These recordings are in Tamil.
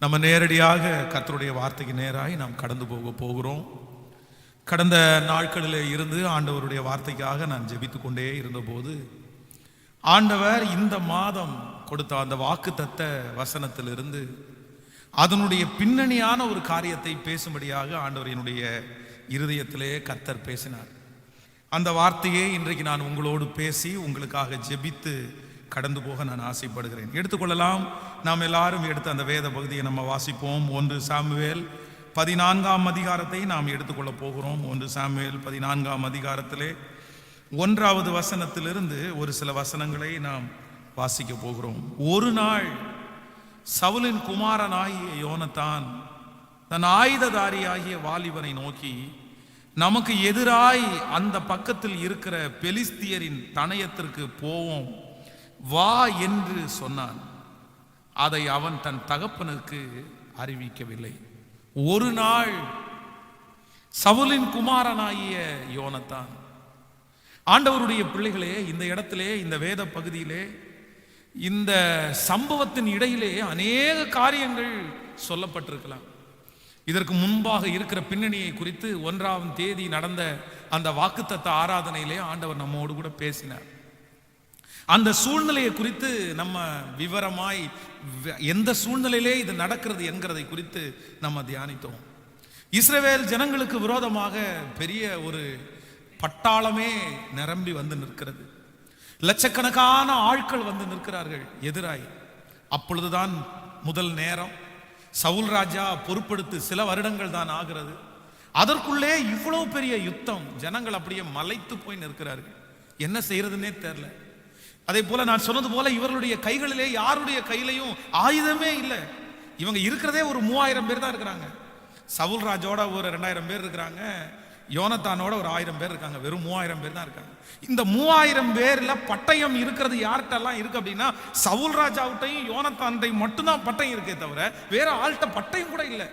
நம்ம நேரடியாக கர்த்தருடைய வார்த்தைக்கு நேராய் நாம் கடந்து போகிறோம். கடந்த நாட்களில் இருந்து ஆண்டவருடைய வார்த்தைக்காக நான் ஜெபித்து கொண்டே இருந்தபோது ஆண்டவர் இந்த மாதம் கொடுத்த அந்த வாக்குத்தத்த வசனத்திலிருந்து அதனுடைய பின்னணியான ஒரு காரியத்தை பேசும்படியாக ஆண்டவர் என்னுடைய இருதயத்திலே கர்த்தர் பேசினார். அந்த வார்த்தையை இன்றைக்கு நான் உங்களோடு பேசி உங்களுக்காக ஜெபித்து கடந்து போக நான் ஆசைப்படுகிறேன். எடுத்துக்கொள்ளலாம். நாம் எல்லாரும் எடுத்த அந்த வேத பகுதியை நம்ம வாசிப்போம். 1 சாமுவேல் 14ஆம் அதிகாரத்தை நாம் எடுத்துக்கொள்ள போகிறோம். 1 சாமுவேல் 14ஆம் அதிகாரத்திலே 1வது வசனத்திலிருந்து ஒரு சில வசனங்களை நாம் வாசிக்க போகிறோம். ஒரு நாள் சவுலின் குமாரனாகிய யோனத்தான் தன் ஆயுததாரியாகிய வாலிபனை நோக்கி, நமக்கு எதிராய் அந்த பக்கத்தில் இருக்கிற பெலிஸ்தியரின் தனயத்திற்கு போவோம் வா என்று சொன்னான். அதை அவன் தன் தகப்பனுக்கு அறிவிக்கவில்லை. ஒரு நாள் சவுலின் குமாரனாகிய யோனத்தான். ஆண்டவருடைய பிள்ளைகளே, இந்த இடத்திலே, இந்த வேத பகுதியிலே, இந்த சம்பவத்தின் இடையிலே அநேக காரியங்கள் சொல்லப்பட்டிருக்கலாம். இதற்கு முன்பாக இருக்கிற பின்னணியை குறித்து 1ஆம் தேதி நடந்த அந்த வாக்குத்தத்த ஆராதனையிலே ஆண்டவர் நம்மோடு கூட பேசினார். அந்த சூழ்நிலையை குறித்து நம்ம விவரமாய் எந்த சூழ்நிலையிலே இது நடக்கிறது என்கிறதை குறித்து நம்ம தியானித்தோம். இஸ்ரவேல் ஜனங்களுக்கு விரோதமாக பெரிய ஒரு பட்டாளமே நிரம்பி வந்து நிற்கிறது. லட்சக்கணக்கான ஆட்கள் வந்து நிற்கிறார்கள் எதிராய். அப்பொழுதுதான் முதல் நேரம். சவுல் ராஜா பொறுப்படுத்து சில வருடங்கள் தான் ஆகிறது. அதற்குள்ளே இவ்வளவு பெரிய யுத்தம். ஜனங்கள் அப்படியே மலைத்து போய் நிற்கிறார்கள். என்ன செய்யறதுன்னே தெரியல. அதே போல நான் சொன்னது போல இவர்களுடைய கைகளிலே யாருடைய கையிலையும் ஆயுதமே இல்லை. இவங்க இருக்கிறதே ஒரு 3000 பேர் தான் இருக்கிறாங்க. சவுல் ராஜோட ஒரு 2000 பேர் இருக்கிறாங்க. யோனத்தானோட ஒரு 1000 பேர் இருக்காங்க. வெறும் 3000 பேர் தான் இருக்காங்க. இந்த 3000 பேர்ல பட்டயம் இருக்கிறது யார்கிட்டலாம் இருக்கு அப்படின்னா, சவுல் ராஜாவிட்டையும் யோனத்தான்டையும் மட்டும்தான் பட்டயம் இருக்கே தவிர வேற ஆள்கிட்ட பட்டயம் கூட இல்லை.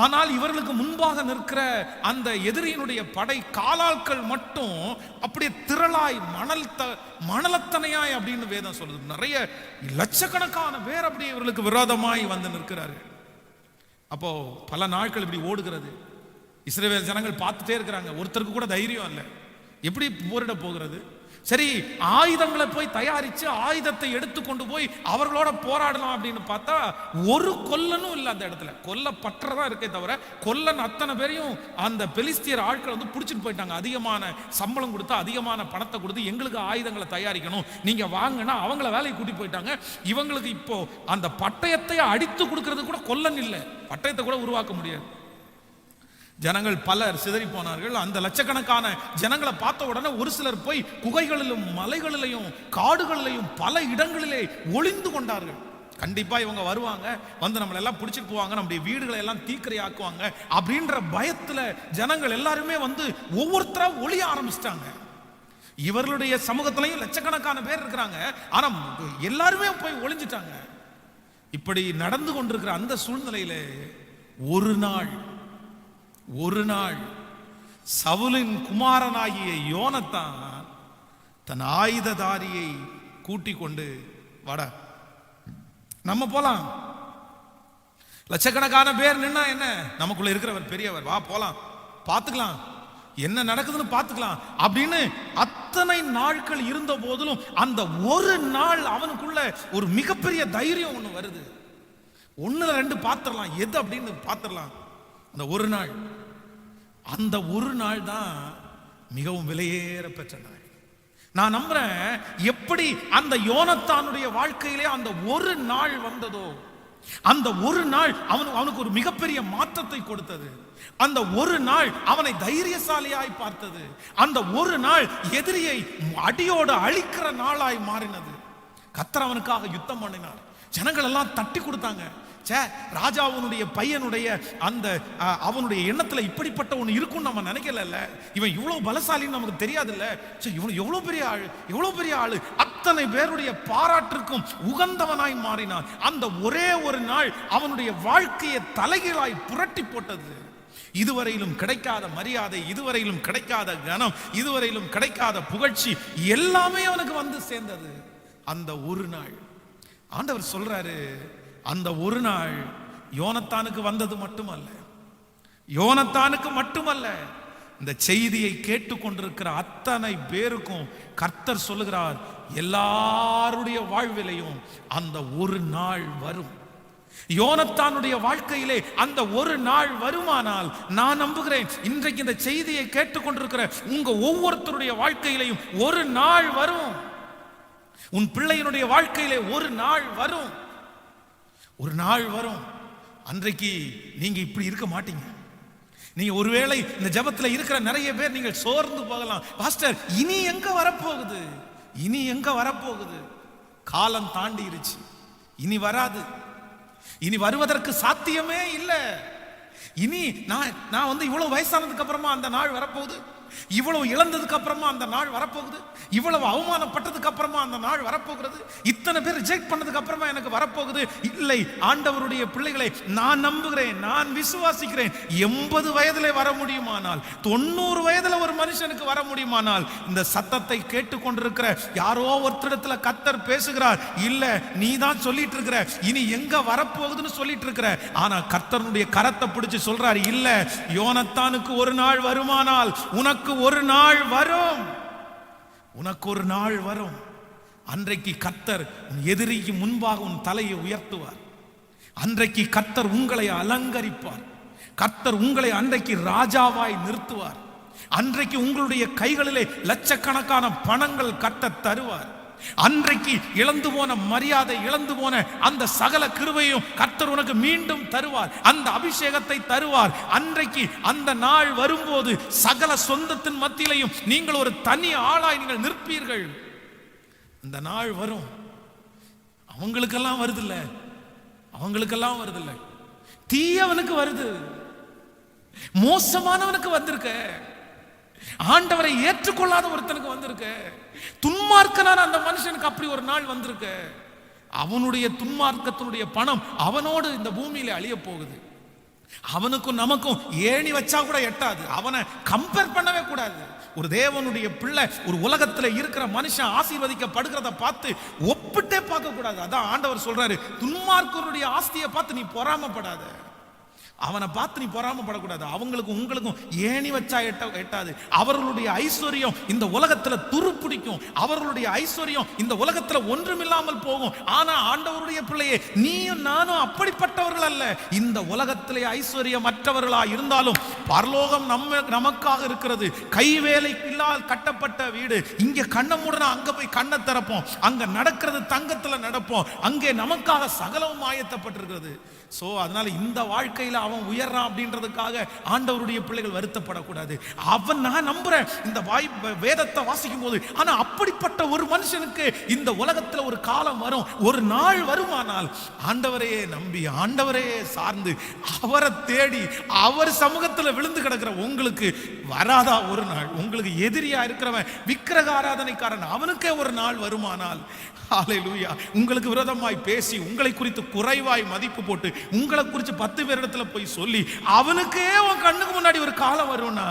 ஆனால் இவர்களுக்கு முன்பாக நிற்கிற அந்த எதிரியினுடைய படை காலாட்கள் மட்டும் அப்படியே திரளாய் மணலத்தனையாய் அப்படின்னு வேதம் சொல்லுது. நிறைய லட்சக்கணக்கான பேர் அப்படியே இவர்களுக்கு விரோதமாய் வந்து நிற்கிறார்கள். அப்போ பல நாட்கள் இப்படி ஓடுகிறது. இஸ்ரவேல் ஜனங்கள் பார்த்துட்டே இருக்கிறாங்க. ஒருத்தருக்கு கூட தைரியம் இல்லை. எப்படி போரிட போகிறது? சரி, ஆயுதங்களை போய் தயாரிச்சு ஆயுதத்தை எடுத்து கொண்டு போய் அவர்களோட போராடலாம் அப்படின்னு பார்த்தா ஒரு கொல்லனும் இல்லை அந்த இடத்துல. கொல்ல பற்றதா இருக்கே தவிர கொல்லன் அத்தனை பேரையும் அந்த பெலிஸ்தியர் ஆட்கள் வந்து பிடிச்சிட்டு போயிட்டாங்க. அதிகமான சம்பளம் கொடுத்து அதிகமான பணத்தை கொடுத்து எங்களுக்கு ஆயுதங்களை தயாரிக்கணும், நீங்க வாங்கன்னா அவங்கள வேலையை கூட்டி போயிட்டாங்க. இவங்களுக்கு இப்போ அந்த பட்டயத்தை அடித்து கொடுக்கறது கூட கொல்லன் இல்லை. பட்டயத்தை கூட உருவாக்க முடியாது. ஜனங்கள் பலர் சிதறி போனார்கள். அந்த லட்சக்கணக்கான ஜனங்களை பார்த்த உடனே ஒரு சிலர் போய் குகைகளிலும் மலைகளிலையும் காடுகளிலையும் பல இடங்களிலே ஒளிந்து கொண்டார்கள். கண்டிப்பா இவங்க வருவாங்க, வந்து நம்மளை எல்லாம் பிடிச்சிட்டு போவாங்க, நம்முடைய வீடுகளை எல்லாம் தீக்கிரையாக்குவாங்க அப்படின்ற பயத்துல ஜனங்கள் எல்லாருமே வந்து ஒவ்வொருத்தரா ஒளிய ஆரம்பிச்சிட்டாங்க. இவர்களுடைய சமூகத்திலையும் லட்சக்கணக்கான பேர் இருக்கிறாங்க. ஆனா எல்லாருமே போய் ஒளிஞ்சிட்டாங்க. இப்படி நடந்து கொண்டிருக்கிற அந்த சூழ்நிலையில ஒரு நாள் சவுலின் குமாரனாகிய யோனத்தான் தன் ஆயுததாரியை கூட்டிக் கொண்டு, வாடா நம்ம போலாம், லட்சக்கணக்கான பேர் நின்னா என்ன, நமக்குள்ள இருக்கிறவர் பெரியவர், வா போலாம், பார்த்துக்கலாம், என்ன நடக்குதுன்னு பார்த்துக்கலாம் அப்படின்னு அத்தனை நாட்கள் இருந்த போதிலும் அந்த ஒரு நாள் அவனுக்குள்ள ஒரு மிகப்பெரிய தைரியம் ஒண்ணு வருது. 1-2 பார்த்துடலாம், எது அப்படின்னு பார்த்துடலாம். அந்த ஒரு நாள் தான் மிகவும் விலையேற பெற்ற நாள். நான் நம்புறேன், எப்படி அந்த யோனத்தானுடைய வாழ்க்கையிலே அந்த ஒரு நாள் வந்ததோ, அந்த ஒரு நாள் அவனுக்கு ஒரு மிகப்பெரிய மாற்றத்தை கொடுத்தது. அந்த ஒரு நாள் அவனை தைரியசாலியாய் பார்த்தது. அந்த ஒரு நாள் எதிரியை அடியோடு அழிக்கிற நாளாய் மாறினது. கர்த்தர் அவனுக்காக யுத்தம் பண்ணினார். ஜனங்கள் எல்லாம் தட்டி கொடுத்தாங்க. ராஜாவுடைய பையனுடைய அந்த அவனுடைய எண்ணத்துல இப்படிப்பட்ட ஒண்ணு இருக்கும்னு நம்ம நினைக்கல. இவன் இவ்வளவு பலசாலின்னு நமக்கு தெரியாது இல்ல. இவன் எவ்வளவு பெரிய ஆளு அத்தனை பேருடைய பாராட்டிற்கும் உகந்தவனாய் மாறினான். அந்த ஒரே ஒரு நாள் அவனுடைய வாழ்க்கையை தலைகீழாய் புரட்டி போட்டது. இதுவரையிலும் கிடைக்காத மரியாதை, இதுவரையிலும் கிடைக்காத கனம், இதுவரையிலும் கிடைக்காத புகழ்ச்சி எல்லாமே அவனுக்கு வந்து சேர்ந்தது. அந்த ஒரு நாள் ஆண்டவர் சொல்றாரு, அந்த ஒரு நாள் யோனத்தானுக்கு வந்தது மட்டுமல்ல, யோனத்தானுக்கு மட்டுமல்ல, இந்த செய்தியை கேட்டுக்கொண்டிருக்கிற அத்தனை பேருக்கும் கர்த்தர் சொல்லுகிறார், எல்லாருடைய வாழ்விலையும் அந்த ஒரு நாள் வரும். யோனத்தானுடைய வாழ்க்கையிலே அந்த ஒரு நாள் வருமானால் நான் நம்புகிறேன் இன்றைக்கு இந்த செய்தியை கேட்டுக்கொண்டிருக்கிற உங்க ஒவ்வொருத்தருடைய வாழ்க்கையிலையும் ஒரு நாள் வரும். உன் பிள்ளையினுடைய வாழ்க்கையிலே ஒரு நாள் வரும், ஒரு நாள் வரும். அன்றைக்கு நீங்க இப்படி இருக்க மாட்டீங்க. நீங்க ஒருவேளை இந்த ஜெபத்துல இருக்கிற நிறைய பேர் நீங்கள் சோர்ந்து போகலாம். பாஸ்டர், இனி எங்க வரப்போகுது, இனி எங்க வரப்போகுது? காலம் தாண்டிருச்சு, இனி வராது, இனி வருவதற்கு சாத்தியமே இல்லை. இனி நான் இவ்வளவு வயசானதுக்கு அப்புறமா அந்த நாள் வரப்போகுது, இவ்வளவு இழந்ததுக்கு அப்புறமா அந்த நாள் வரப்போகுது, இவ்வளவு அவமானப்பட்டதுக்கு அப்புறமா அந்த நாள் வரப்போகிறது, இத்தனை பேர் ரிஜெக்ட் பண்ணதுக்கு அப்புறமா எனக்கு வரப்போகுது. இல்லை, ஆண்டவருடைய பிள்ளைகளை நான் நம்புகிறேன், நான் விசுவாசிக்கிறேன். 80 வயதிலே வர முடியுமானால், 90 வயதுல ஒரு மனுஷனுக்கு வர முடியுமானால், இந்த சத்தத்தை கேட்டுக்கொண்டிருக்கிற யாரோ ஒருத்தரிடத்துல கர்த்தர் பேசுகிறார். இல்ல, நீ தான் சொல்லிட்டு இருக்கிற இனி எங்க வரப்போகுதுன்னு சொல்லிட்டு இருக்கிற. ஆனா கர்த்தருடைய கரத்தை பிடிச்சு சொல்றாரு, இல்ல, யோனத்தானுக்கு ஒரு நாள் வருமானால் உனக்கு ஒரு நாள் வரும், உனக்கு ஒரு நாள் வரும். அன்றைக்கு கர்த்தர் உன் எதிரிக்கு முன்பாக உன் தலையை உயர்த்துவார். அன்றைக்கு கர்த்தர் உங்களை அலங்கரிப்பார். கர்த்தர் உங்களை அன்றைக்கு ராஜாவாய் நிறுத்துவார். அன்றைக்கு உங்களுடைய கைகளிலே லட்சக்கணக்கான பணங்கள் கர்த்தர் தருவார். அன்றைக்கு இழந்து போன மரியாதை, இழந்து போன அந்த சகல கிருபையும் கர்த்தர் உனக்கு மீண்டும் தருவார். அந்த அபிஷேகத்தை தருவார். அன்றைக்கு அந்த நாள் வரும்போது சகல சொந்தத்தின் மத்தியிலையும் நீங்கள் ஒரு தனி ஆளாய் நீங்கள் நிற்பீர்கள். அந்த நாள் வரும். அவங்களுக்கெல்லாம் வருதில்ல, அவங்களுக்கெல்லாம் வருதில்ல, தீயவனுக்கு வருது, மோசமானவனுக்கு வந்திருக்க, ஆண்டவரை ஏற்றுக்கொள்ளாத ஒருத்தனுக்கு வந்திருக்க, துன்மார்க்கனான அந்த மனுஷனுக்கு அப்படி ஒரு நாள் வந்திருக்க. அவனுடைய துன்மார்க்கத்தினுடைய பணம் அவனோடு இந்த பூமியில அழிய போகுது. அவனுக்கும் நமக்கும் ஏணி வச்சா கூட எட்டாது. அவனை கம்பேர் பண்ணவே கூடாது. ஒரு தேவனுடைய பிள்ளை ஒரு உலகத்துல இருக்கிற மனுஷன் ஆசீர்வதிக்கப்படுகிறத பார்த்து ஒப்பிட்டே பார்க்க கூடாது. அதான் ஆண்டவர் சொல்றாரு, துன்மார்க்கருடைய ஆஸ்தியை பார்த்து நீ பொறாமப்படாத. அவனை பார்த்து நீ பொறாமப்படக்கூடாது. அவங்களுக்கும் உங்களுக்கும் ஏணி வச்சா எட்டாது. அவர்களுடைய ஐஸ்வர்யம் இந்த உலகத்துல துருப்பிடிக்கும். அவர்களுடைய ஐஸ்வர்யம் இந்த உலகத்துல ஒன்றுமில்லாமல் போகும். ஆனா ஆண்டவருடைய பிள்ளையே, நீயும் நானும் அப்படிப்பட்டவர்கள் அல்ல. இந்த உலகத்திலே ஐஸ்வர்யம் மற்றவர்களா இருந்தாலும் பரலோகம் நமக்காக இருக்கிறது. கைவேலையில்லால் கட்டப்பட்ட வீடு. இங்க கண்ணை மூடனா அங்க போய் கண்ணை திறப்போம். அங்க நடக்கிறது தங்கத்துல நடப்போம். அங்கே நமக்காக சகலமும் ஆயத்தப்பட்டிருக்கிறது. சோ அதனால இந்த வாழ்க்கையில அவன் உயர்றான் அப்படின்றதுக்காக ஆண்டவருடைய பிள்ளைகள் வருத்தப்படக்கூடாது. அவன் நான் நம்புறேன் இந்த வேதத்தை வாசிக்கும் போது, ஆனா அப்படிப்பட்ட ஒரு மனுஷனுக்கு இந்த உலகத்துல ஒரு காலம் வரும், ஒரு நாள் வருமானால் ஆண்டவரையே நம்பி ஆண்டவரையே சார்ந்து அவரை தேடி அவர் சமூகத்துல விழுந்து கிடக்கிற உங்களுக்கு வராதா ஒரு நாள்? உங்களுக்கு எதிரியா இருக்கிறவன் விக்கிரக ஆராதனைக்காரன், அவனுக்கே ஒரு நாள் வருமானால், ஹல்லேலூயா, உங்களுக்கு விரோதமாய் பேசி உங்களை குறித்து குறைவாய் மதிப்பு போட்டு உங்களை குறித்து 10 பேரிடத்துல போய் சொல்லி அவனுக்கே உன் கண்ணுக்கு முன்னாடி ஒரு காலம் வரும்னா,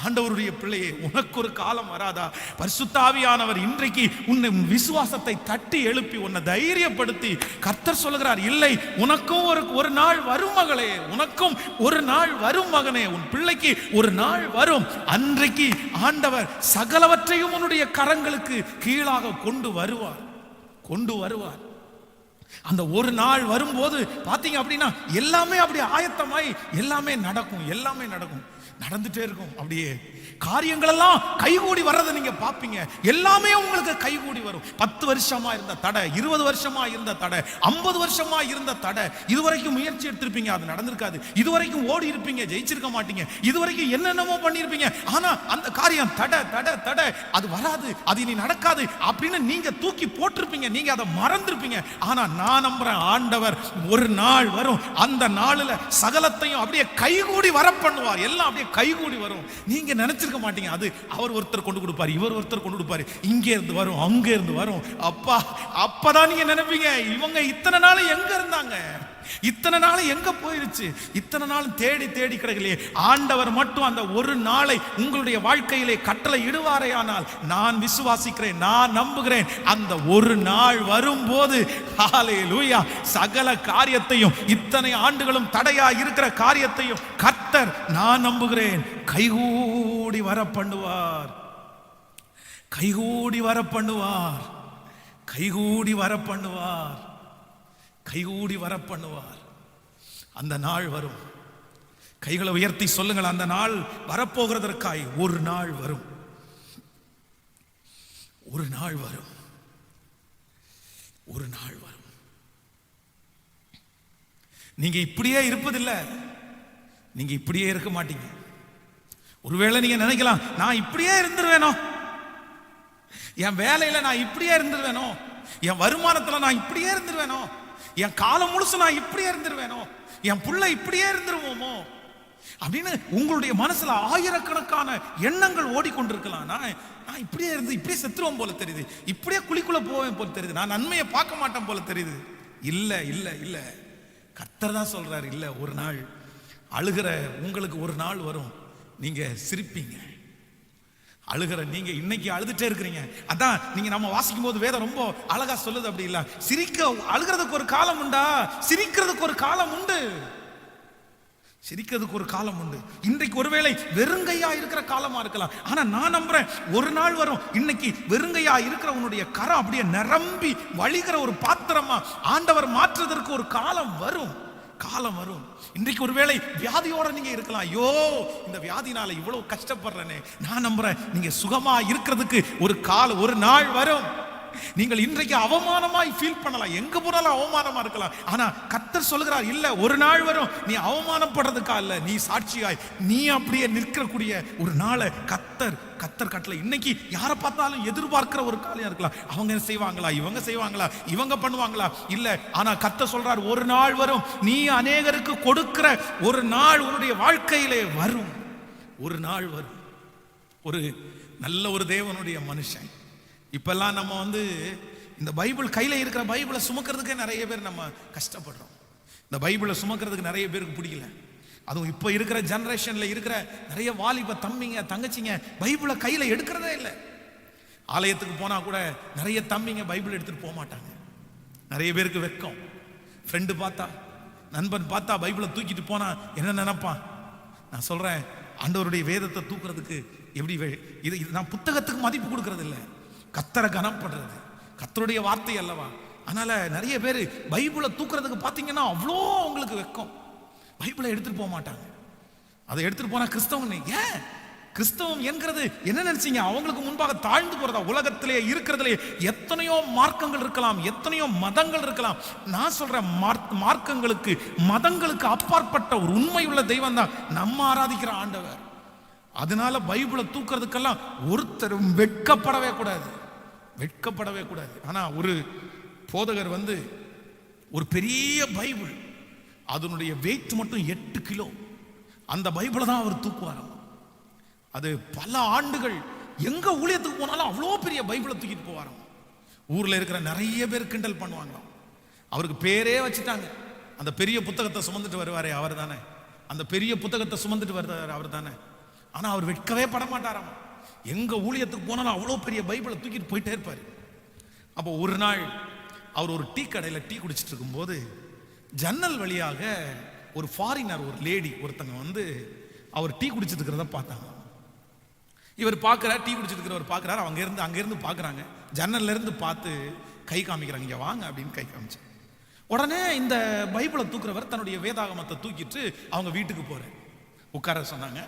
ஆண்டவருடைய பிள்ளையே, உனக்கு ஒரு காலம் வராதா? பரிசுத்த ஆவியானவர் இன்றைக்கு உன்னை விசுவாசத்தை தட்டி எழுப்பி உன்னை தைரியப்படுத்தி கர்த்தர் சொல்லுகிறார், இல்லை, உனக்கும் ஒரு நாள் வரும் மகளே, உனக்கும் ஒரு நாள் வரும் மகனே, உன் பிள்ளைக்கு ஒரு நாள் வரும். அன்றைக்கு ஆண்டவர் சகலவற்றையும் உன்னுடைய கரங்களுக்கு கீழாக கொண்டு வருவார். அந்த ஒரு நாள் வரும்போது பாத்தீங்க அப்படின்னா எல்லாமே அப்படியே ஆயத்தமாய் எல்லாமே நடக்கும், நடந்துட்டே இருக்கும். அப்படியே காரியங்கள் எல்லாம் கைகூடி வர்றதை நீங்க பாப்பீங்க. எல்லாமே உங்களுக்கு கைகூடி வரும். 10 வருஷமா இருந்த தடை, 20 வருஷமா இருந்த தடை, 50 வருஷமா இருந்த தடை, இதுவரைக்கும் முயற்சி எடுத்திருப்பீங்க, அது நடந்திருக்காது. இதுவரைக்கும் ஓடி இருப்பீங்க, ஜெயிச்சிருக்க மாட்டீங்க. இதுவரைக்கும் என்னென்னமோ பண்ணிருப்பீங்க, ஆனா அந்த காரியம் தடை அது வராது, அது இனி நடக்காது அப்படின்னு நீங்க தூக்கி போட்டிருப்பீங்க, நீங்க அதை மறந்திருப்பீங்க. ஆனா நான் நம்புறேன், ஆண்டவர் ஒரு நாள் வரும், அந்த நாளில் சகலத்தையும் அப்படியே கைகூடி வர பண்ணுவார். எல்லாம் அப்படியே கைகூடி வரும். நீங்க நினைச்சிருக்க மாட்டீங்க, அது அவர் ஒருத்தர் கொண்டு கொடுப்பாரு, இவர் ஒருத்தர் கொண்டு கொடுப்பாரு, இங்கே இருந்து வரும், அங்கே இருந்து வரும். அப்பதான் நீங்க நினைப்பீங்க, இவங்க இத்தனை நாள் எங்க இருந்தாங்க? இத்தனை நாள் எங்க போயிருச்சு? இத்தனை நாள் தேடி தேடி கிடைக்கலையே. ஆண்டவர் மட்டும் அந்த ஒரு நாளை உங்களுடைய வாழ்க்கையிலே கட்டளை இடுவாரே ஆனால் நான் விசுவாசிக்கிறேன், நான் நம்புகிறேன், அந்த ஒரு நாள் வரும்போது ஹல்லேலூயா, சகல காரியத்தையும், இத்தனை ஆண்டுகளும் தடையா இருக்கிற காரியத்தையும் கர்த்தர் நான் நம்புகிறேன் கைகூடி வர பண்ணுவார், கைகூடி வர பண்ணுவார், கைகூடி வர பண்ணுவார், கைகூடி வர பண்ணுவார். அந்த நாள் வரும். கைகளை உயர்த்தி சொல்லுங்கள், அந்த நாள் வரப்போகிறதற்காய் ஒரு நாள் வரும், ஒரு நாள் வரும், ஒரு நாள் வரும். நீங்க இப்படியே இருப்பதில்லை, நீங்க இப்படியே இருக்க மாட்டீங்க. ஒருவேளை நீங்க நினைக்கலாம், நான் இப்படியே இருந்துருவேனோ, என் வேலையில நான் இப்படியே இருந்துருவேனோ, என் வருமானத்துல நான் இப்படியே இருந்துருவேனோ, என் காலம் முழுசு நான் இப்படியே இருந்துருவேனோ, என் புள்ள இப்படியே இருந்துருவோமோ அப்படின்னு உங்களுடைய மனசுல ஆயிரக்கணக்கான எண்ணங்கள் ஓடிக்கொண்டிருக்கலாம். நான் இப்படியே இருந்து இப்படியே செத்துருவோம் போல தெரியுது, இப்படியே குழிக்குள்ள போவேன் போல தெரியுது, நான் நன்மையை பார்க்க மாட்டேன் போல தெரியுது. இல்ல இல்ல இல்ல, கர்த்தர் தான் சொல்றாரு, இல்ல, ஒரு நாள் அழுகிற உங்களுக்கு ஒரு நாள் வரும், நீங்க சிரிப்பீங்க. அழுகிற நீங்க இன்னைக்கு அழுதுட்டே இருக்கிறீங்க. அதான் நீங்க நம்ம வாசிக்கும் போது வேதம் ரொம்ப அழகா சொல்லுது, அப்படி இல்ல, சிரிக்க அழுகிறதுக்கு ஒரு காலம் உண்டா, சிரிக்கிறதுக்கு ஒரு காலம் உண்டு, சிரிக்கிறதுக்கு ஒரு காலம் உண்டு. இன்றைக்கு ஒருவேளை வெறுங்கையா இருக்கிற காலமா இருக்கலாம், ஆனா நான் நம்புறேன் ஒரு நாள் வரும், இன்னைக்கு வெறுங்கையா இருக்கிற உன்னுடைய கரம் அப்படியே நிரம்பி வழிகிற ஒரு பாத்திரமா ஆண்டவர் மாற்றுவதற்கு ஒரு காலம் வரும், காலம் வரும். இன்றைக்கு ஒருவேளை வியாதியோட நீங்க இருக்கலாம், ஐயோ இந்த வியாதினால இவ்வளவு கஷ்டப்படுறேனே, நான் நம்புறேன் நீங்க சுகமா இருக்கிறதுக்கு ஒரு நாள் வரும். நீங்கள் இன்றைக்கு அவமானமாய் ஃபீல் பண்ணலாம், எங்க போனாலும் அவமானமா இருக்கலாம், ஆனா கர்த்தர் சொல்கிறார், இல்ல, ஒரு நாள் வரும், நீ அவமானப்படுறதுக்கா இல்ல, நீ சாட்சியாய் நீ அப்படியே நிற்கக்கூடிய ஒரு நாளை கர்த்தர் கட்டளை. இன்னைக்கு யாரை பார்த்தாலும் எதிர்பார்க்கிற ஒரு காலையா இருக்கலாம், அவங்க செய்வாங்களா, இவங்க செய்வாங்களா, இவங்க பண்ணுவாங்களா, இல்ல, ஆனா கர்த்தர் சொல்றார், ஒரு நாள் வரும், நீ அநேகருக்கு கொடுக்கிற ஒரு நாள் உன்னுடைய வாழ்க்கையிலே வரும், ஒரு நாள் வரும். ஒரு நல்ல ஒரு தேவனுடைய மனுஷன். இப்பெல்லாம் நம்ம இந்த பைபிள் கையில இருக்கிற பைபிளை சுமக்கிறதுக்கே நிறைய பேர் நம்ம கஷ்டப்படுறோம். இந்த பைபிளை சுமக்கிறதுக்கு நிறைய பேருக்கு பிடிக்கல. அதுவும் இப்போ இருக்கிற ஜெனரேஷன்ல இருக்கிற நிறைய வாலிப தம்பிங்க தங்கச்சிங்க பைபிளை கையில எடுக்கிறதே இல்லை. ஆலயத்துக்கு போனா கூட நிறைய தம்பிங்க பைபிள் எடுத்துட்டு போக மாட்டாங்க. நிறைய பேருக்கு வெட்கம். ஃப்ரெண்டு பார்த்தா, நண்பன் பார்த்தா பைபிளை தூக்கிட்டு போனா என்ன நினைப்பான்? நான் சொல்றேன், ஆண்டவருடைய வேதத்தை தூக்குறதுக்கு எப்படி இது நான் புத்தகத்துக்கு மதிப்பு கொடுக்கறது இல்லை, கர்த்தரை கனப்படுறது, கர்த்தருடைய வார்த்தை அல்லவா. அதனால நிறைய பேர் பைபிளை தூக்குறதுக்கு பார்த்தீங்கன்னா அவ்வளோ உங்களுக்கு வெட்கம், பைபிளை எடுத்துட்டு போக மாட்டாங்க. அதை எடுத்துட்டு போனா கிறிஸ்தவன், ஏன் கிறிஸ்தவம் என்கிறது என்ன நினைச்சீங்க? அவங்களுக்கு முன்பாக தாழ்ந்து போறதா? உலகத்திலே இருக்கிறதுலே எத்தனையோ மார்க்கங்கள் இருக்கலாம், எத்தனையோ மதங்கள் இருக்கலாம். நான் சொல்றேன், மார்க்கங்களுக்கு மதங்களுக்கு அப்பாற்பட்ட ஒரு உண்மையுள்ள தெய்வம் தான் நம்ம ஆராதிக்கிற ஆண்டவர். அதனால பைபிளை தூக்குறதுக்கெல்லாம் ஒருத்தரும் வெட்கப்படவே கூடாது, வெட்கப்படவே கூடாது. ஆனா ஒரு போதகர் ஒரு பெரிய பைபிள், அதனுடைய வெயிட் மட்டும் 8 கிலோ, அந்த பைபிளை தான் அவர் தூக்குவாராம். அது பல ஆண்டுகள் எங்க ஊழியத்துக்கு போனாலும் அவ்வளோ பெரிய பைபிளை தூக்கிட்டு போவாராம். ஊர்ல இருக்கிற நிறைய பேர் கிண்டல் பண்ணுவாங்களாம். அவருக்கு பேரே வச்சுட்டாங்க, அந்த பெரிய புத்தகத்தை சுமந்துட்டு வருவாரே அவர் தானே, அந்த பெரிய புத்தகத்தை சுமந்துட்டு வருவார் அவர் தானே. ஆனா அவர் வெட்கவே பட மாட்டாராம். எங்க ஊழியத்துக்கு போனாலும் அவ்வளோ பெரிய பைபிளை தூக்கிட்டு போயிட்டே இருப்பாரு. அப்போ ஒரு நாள் அவர் ஒரு டீ கடையில் டீ குடிச்சிட்டு இருக்கும்போது ஜன்னல் வழியாக ஒரு ஃபாரினர், ஒரு லேடி ஒருத்தங்க அவர் டீ குடிச்சிட்டு இருக்கிறத பார்த்தாங்க. இவர் பார்க்குறார், டீ குடிச்சிட்டு இருக்கிறவர் பார்க்குறாரு, அங்கேருந்து பார்க்குறாங்க, ஜன்னல்ல இருந்து பார்த்து கை காமிக்கிறாங்க, இங்கே வாங்க அப்படின்னு கை காமிச்சு. உடனே இந்த பைபிளை தூக்குறவர் தன்னுடைய வேதாகமத்தை தூக்கிட்டு அவங்க வீட்டுக்கு போறாரு. உட்கார சொன்னாங்க,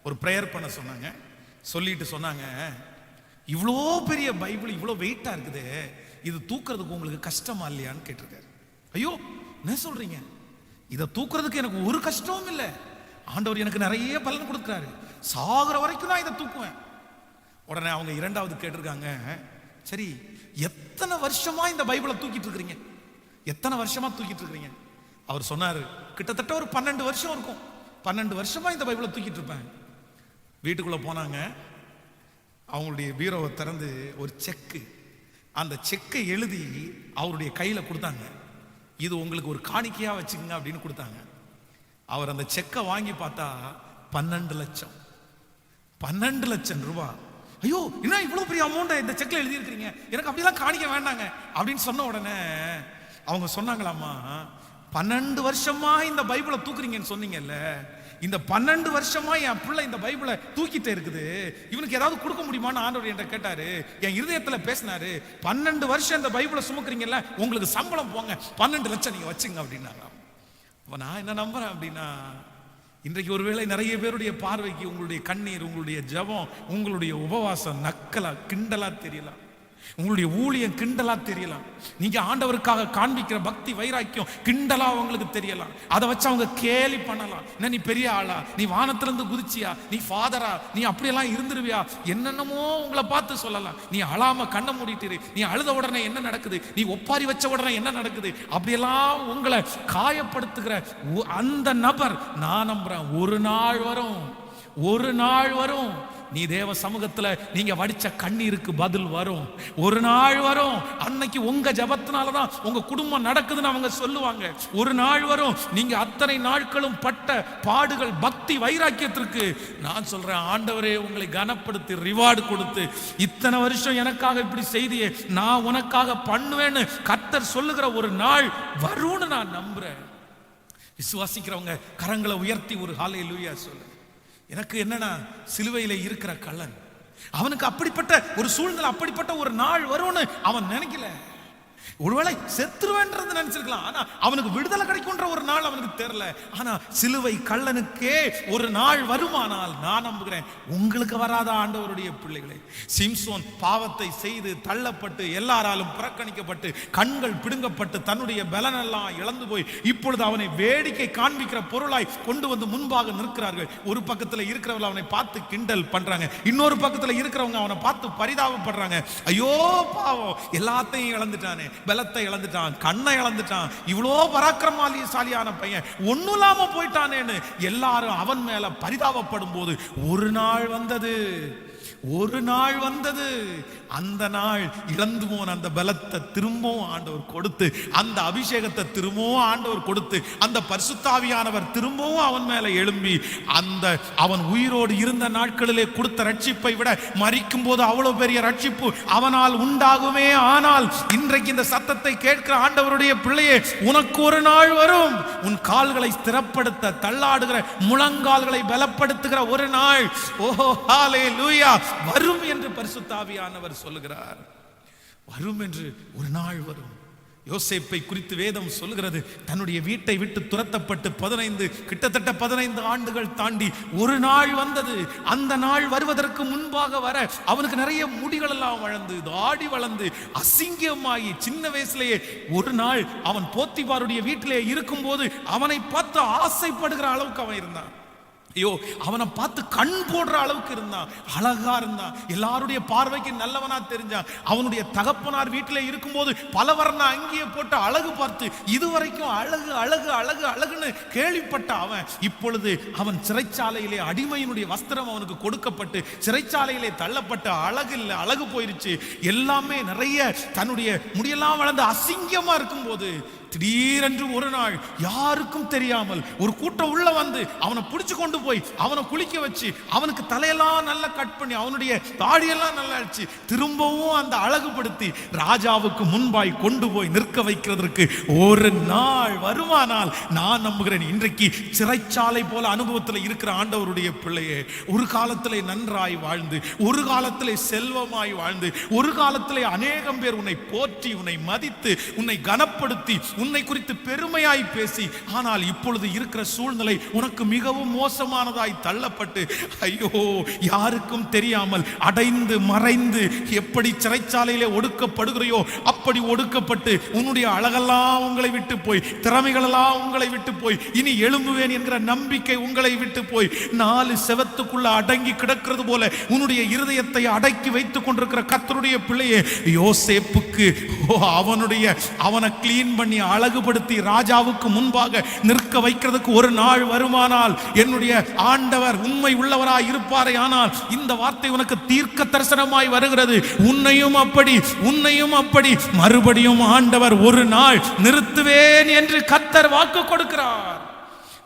ஒரு ப்ரேயர் பண்ண சொன்னாங்க. சொல்லிட்டு சொன்னாங்க, இவ்வளோ பெரிய பைபிள் இவ்வளோ வெயிட்டா இருக்குது, இது தூக்குறதுக்கு உங்களுக்கு கஷ்டமா இல்லையான்னு கேட்டிருக்காரு. ஐயோ என்ன சொல்றீங்க, இதை தூக்குறதுக்கு எனக்கு ஒரு கஷ்டமும் இல்லை, ஆண்டவர் எனக்கு நிறைய பலன் கொடுக்குறாரு, சாகுற வரைக்கும் நான் இதை தூக்குவேன். உடனே அவங்க இரண்டாவது கேட்டிருக்காங்க, சரி எத்தனை வருஷமா இந்த பைபிளை தூக்கிட்டு இருக்கிறீங்க, எத்தனை வருஷமா தூக்கிட்டு இருக்கிறீங்க? அவர் சொன்னாரு, கிட்டத்தட்ட ஒரு 12 வருஷம் இருக்கும், 12 வருஷமா இந்த பைபிளை தூக்கிட்டு இருப்பேன். வீட்டுக்குள்ள போனாங்க, அவங்களுடைய பீரோவை திறந்து ஒரு செக்கு, அந்த செக்கை எழுதி அவருடைய கையில கொடுத்தாங்க. இது உங்களுக்கு ஒரு காணிக்கையா வச்சுக்கங்க அப்படின்னு கொடுத்தாங்க. அவர் அந்த செக்கை வாங்கி பார்த்தா 12 லட்சம் 12 லட்சம் ரூபாய். ஐயோ, என்ன இவ்வளவு பெரிய அமௌண்ட் இந்த செக்ல எழுதி இருக்கிறீங்க, எனக்கு அப்படிலாம் காணிக்க வேண்டாங்க அப்படின்னு சொன்ன உடனே அவங்க சொன்னாங்களாமா, 12 வருஷமா இந்த பைபிளை தூக்குறீங்கன்னு சொன்னீங்கல்ல, இந்த 12 வருஷமா என் பிள்ளை இந்த பைபிளை தூக்கிட்டே இருக்குது, இவனுக்கு ஏதாவது கொடுக்க முடியுமான்னு ஆண்டவர் என்கிட்ட கேட்டாரு. என் இருதயத்துல பேசினாரு, 12 வருஷம் இந்த பைபிளை சுமக்குறீங்கல்ல, உங்களுக்கு சம்பளம் போங்க, 12 லட்சம் நீங்க வச்சுங்க அப்படின்னாங்க. அப்ப நான் என்ன நம்புறேன் அப்படின்னா, இன்றைக்கு ஒருவேளை நிறைய பேருடைய பார்வைக்கு உங்களுடைய கண்ணீர், உங்களுடைய ஜெபம், உங்களுடைய உபவாசம் நக்கலா கிண்டலா தெரியலாம், உங்களுடைய ஊழியம் கிண்டலா தெரியலாம், நீங்க ஆண்டவருக்காக காண்பிக்கிற பக்தி வைராக்கியம் கிண்டலா உங்களுக்கு தெரியலாம். அதை வச்சு அவங்க கேலி பண்ணலாம், என்ன நீ பெரிய ஆளா, நீ வானத்திலிருந்து குதிச்சியா, நீ ஃபாதரா, நீ அப்படியெல்லாம் இருந்துருவியா, என்னென்னமோ உங்களை பார்த்து சொல்லலாம். நீ அழாம கண்ணை மூடிட்டு, நீ அழுத உடனே என்ன நடக்குது, நீ ஒப்பாரி வச்ச உடனே என்ன நடக்குது, அப்படியெல்லாம் உங்களை காயப்படுத்துகிற அந்த நபர், நான் நம்புறேன் ஒரு நாள் வரும், ஒரு நாள் வரும், நீ தேவ சமூகத்துல நீங்க வடிச்ச கண்ணீருக்கு பதில் வரும். ஒரு நாள் வரும், அன்னைக்கு உங்க ஜபத்தினாலதான் உங்க குடும்பம் நடக்குதுன்னு அவங்க சொல்லுவாங்க. ஒரு நாள் வரும், நீங்க அத்தனை நாட்களும் பட்ட பாடுகள் பக்தி வைராக்கியத்திற்கு நான் சொல்றேன், ஆண்டவரே உங்களை கனப்படுத்தி ரிவார்டு கொடுத்து, இத்தனை வருஷம் எனக்காக இப்படி செய்தியே, நான் உனக்காக பண்ணுவேன்னு கர்த்தர் சொல்லுகிற ஒரு நாள் வரும்னு நான் நம்புறேன். விசுவாசிக்கிறவங்க கரங்களை உயர்த்தி ஒரு ஹல்லேலூயா சொல்லு. எனக்கு என்னன்னா, சிலுவையில இருக்கிற கள்ளன், அவனுக்கு அப்படிப்பட்ட ஒரு சூழ்நிலை, அப்படிப்பட்ட ஒரு நாள் வரும்னு அவன் நினைக்கல. ஒருவேளை செத்துருவேன்றது நினைச்சிருக்கலாம், ஆனா அவனுக்கு விடுதலை கிடைக்கும்ன்ற ஒரு நாள் அவனுக்கு தெரியல. ஆனா சிலுவை கள்ளனுக்கே ஒரு நாள் வருமானால் நான் நம்புகிறேன் உங்களுக்கு வராத ஆண்டவருடைய பிள்ளைகளே. சிம்சோன் பாவத்தை செய்து தள்ளப்பட்டு எல்லாராலும் புறக்கணிக்கப்பட்டு கண்கள் பிடுங்கப்பட்டு தன்னுடைய பலனெல்லாம் இழந்து போய் இப்பொழுது அவனை வேடிக்கை காண்பிக்கிற பொருளாய் கொண்டு வந்து முன்பாக நிற்கிறார்கள். ஒரு பக்கத்துல இருக்கிறவங்க அவனை பார்த்து கிண்டல் பண்றாங்க, இன்னொரு பக்கத்துல இருக்கிறவங்க அவனை பார்த்து பரிதாபப்படுறாங்க. ஐயோ பாவம், எல்லாத்தையும் இழந்துட்டானே, பலத்தை இழந்துட்டான், கண்ணை இழந்துட்டான், இவ்வளோ பராக்கிரமசாலியான பையன் ஒன்னும் இல்லாம போயிட்டானேன்னு எல்லாரும் அவன் மேல பரிதாபப்படும் போது ஒரு நாள் வந்தது, ஒரு நாள் வந்தது. அந்த நாள் இழந்து போன அந்த பலத்தை திரும்பவும் ஆண்டவர் கொடுத்து, அந்த அபிஷேகத்தை திரும்பவும் ஆண்டவர் கொடுத்து, அந்த பரிசுத்தாவியானவர் திரும்பவும் அவன் மேல எழும்பி, அந்த அவன் உயிரோடு இருந்த நாட்களிலே கொடுத்த ரட்சிப்பை விட மரிக்கும் போது அவ்வளவு பெரிய ரட்சிப்பு அவனால் உண்டாகுமே. ஆனால் இன்றைக்கு இந்த சத்தத்தை கேட்கிற ஆண்டவருடைய பிள்ளையே, உனக்கு ஒரு நாள் வரும், உன் கால்களை ஸ்திரப்படுத்த தள்ளாடுகிற முழங்கால்களை பலப்படுத்துகிற ஒரு நாள், ஓஹோ ஹல்லேலூயா, வரும் என்று பரிசுத்தாவியானவர் சொல்லுகிறார். வரும் என்று ஒரு நாள் வரும். யோசேப்பை குறித்து வேதம் சொல்லுகிறது, தன்னுடைய வீட்டை விட்டு துரத்தப்பட்டு கிட்டத்தட்ட 15 ஆண்டுகள் தாண்டி ஒரு நாள் வந்தது. அந்த நாள் வருவதற்கு முன்பாக வர அவனுக்கு நிறைய முடிகள் எல்லாம் வளர்ந்து, தாடி வளர்ந்து, அசிங்கமாகி, சின்ன வயசுலேயே ஒரு நாள் அவன் போத்திபாருடைய வீட்டிலே இருக்கும் போது அவனை பார்த்து ஆசைப்படுகிற அளவுக்கு அவன் இருந்தான். ஐயோ, அவனை பார்த்து கண் போடுற அளவுக்கு இருந்தான், அழகா இருந்தான், எல்லாருடைய பார்வைக்கு நல்லவனா தெரிஞ்சான். அவனுடைய தகப்பனார் வீட்டிலே இருக்கும்போது பலவர்ண அங்கியை போட்டு அழகு பார்த்து இதுவரைக்கும் அழகு அழகு அழகு அழகுன்னு கேள்விப்பட்ட அவன் இப்பொழுது அவன் சிறைச்சாலையிலே அடிமையினுடைய வஸ்திரம் அவனுக்கு கொடுக்கப்பட்டு சிறைச்சாலையிலே தள்ளப்பட்டு அழகு இல்லை, அழகு போயிருச்சு, எல்லாமே நிறைய தன்னுடைய முடியெல்லாம் வளர்ந்து அசிங்கமா இருக்கும் போது திடீரென்று ஒரு நாள் யாருக்கும் தெரியாமல் ஒரு கூட்டம் உள்ள வந்து அவனை பிடிச்சு கொண்டு போய் அவனை குளிக்க வச்சு அவனுக்கு தலையெல்லாம் நல்லா கட் பண்ணி அவனுடைய தாடியெல்லாம் நல்லா அடிச்சு திரும்பவும் அந்த அழகுபடுத்தி ராஜாவுக்கு முன்பாய் கொண்டு போய் நிற்க வைக்கிறதற்கு ஒரு நாள் வருமானால் நான் நம்புகிறேன். இன்றைக்கு சிறைச்சாலை போல அனுபவத்தில் இருக்கிற ஆண்டவருடைய பிள்ளையே, ஒரு காலத்திலே நன்றாய் வாழ்ந்து, ஒரு காலத்திலே செல்வமாய் வாழ்ந்து, ஒரு காலத்திலே அநேகம் பேர் உன்னை போற்றி, உன்னை மதித்து, உன்னை கனப்படுத்தி, உன்னை குறித்து பெருமையாய் பேசி, ஆனால் இப்பொழுது இருக்கிற சூழ்நிலை உனக்கு மிகவும் மோசமானதாய் தள்ளப்பட்டு, ஐயோ, யாருக்கும் தெரியாமல் அடைந்து மறைந்து எப்படி சிறைச்சாலையிலே ஒடுக்கப்படுகிறையோ அப்படி ஒடுக்கப்பட்டு உன்னுடைய அழகெல்லாம் உங்களை விட்டு போய், திறமைகளெல்லாம் உங்களை விட்டு போய், இனி எழும்புவேன் என்கிற நம்பிக்கை உங்களை விட்டு போய் 4 செவத்துக்குள்ள அடங்கி கிடக்கிறது போல உன்னுடைய இருதயத்தை அடக்கி வைத்துக் கொண்டிருக்கிற கர்த்தருடைய பிள்ளையே, யோசேப்புக்கு அவனை கிளீன் பண்ணி அழகுபடுத்தி ராஜாவுக்கு முன்பாக நிற்க வைக்கிறதுக்கு ஒரு நாள் வருமானால், என்னுடைய ஆண்டவர் உண்மை உள்ளவராய் இருப்பாரே ஆனால், இந்த வார்த்தை உனக்கு தீர்க்க தரிசனமாய் வருகிறது. உன்னையும் அப்படி மறுபடியும் ஆண்டவர் ஒரு நாள் நிறுத்துவேன் என்று கர்த்தர் வாக்கு கொடுக்கிறார்.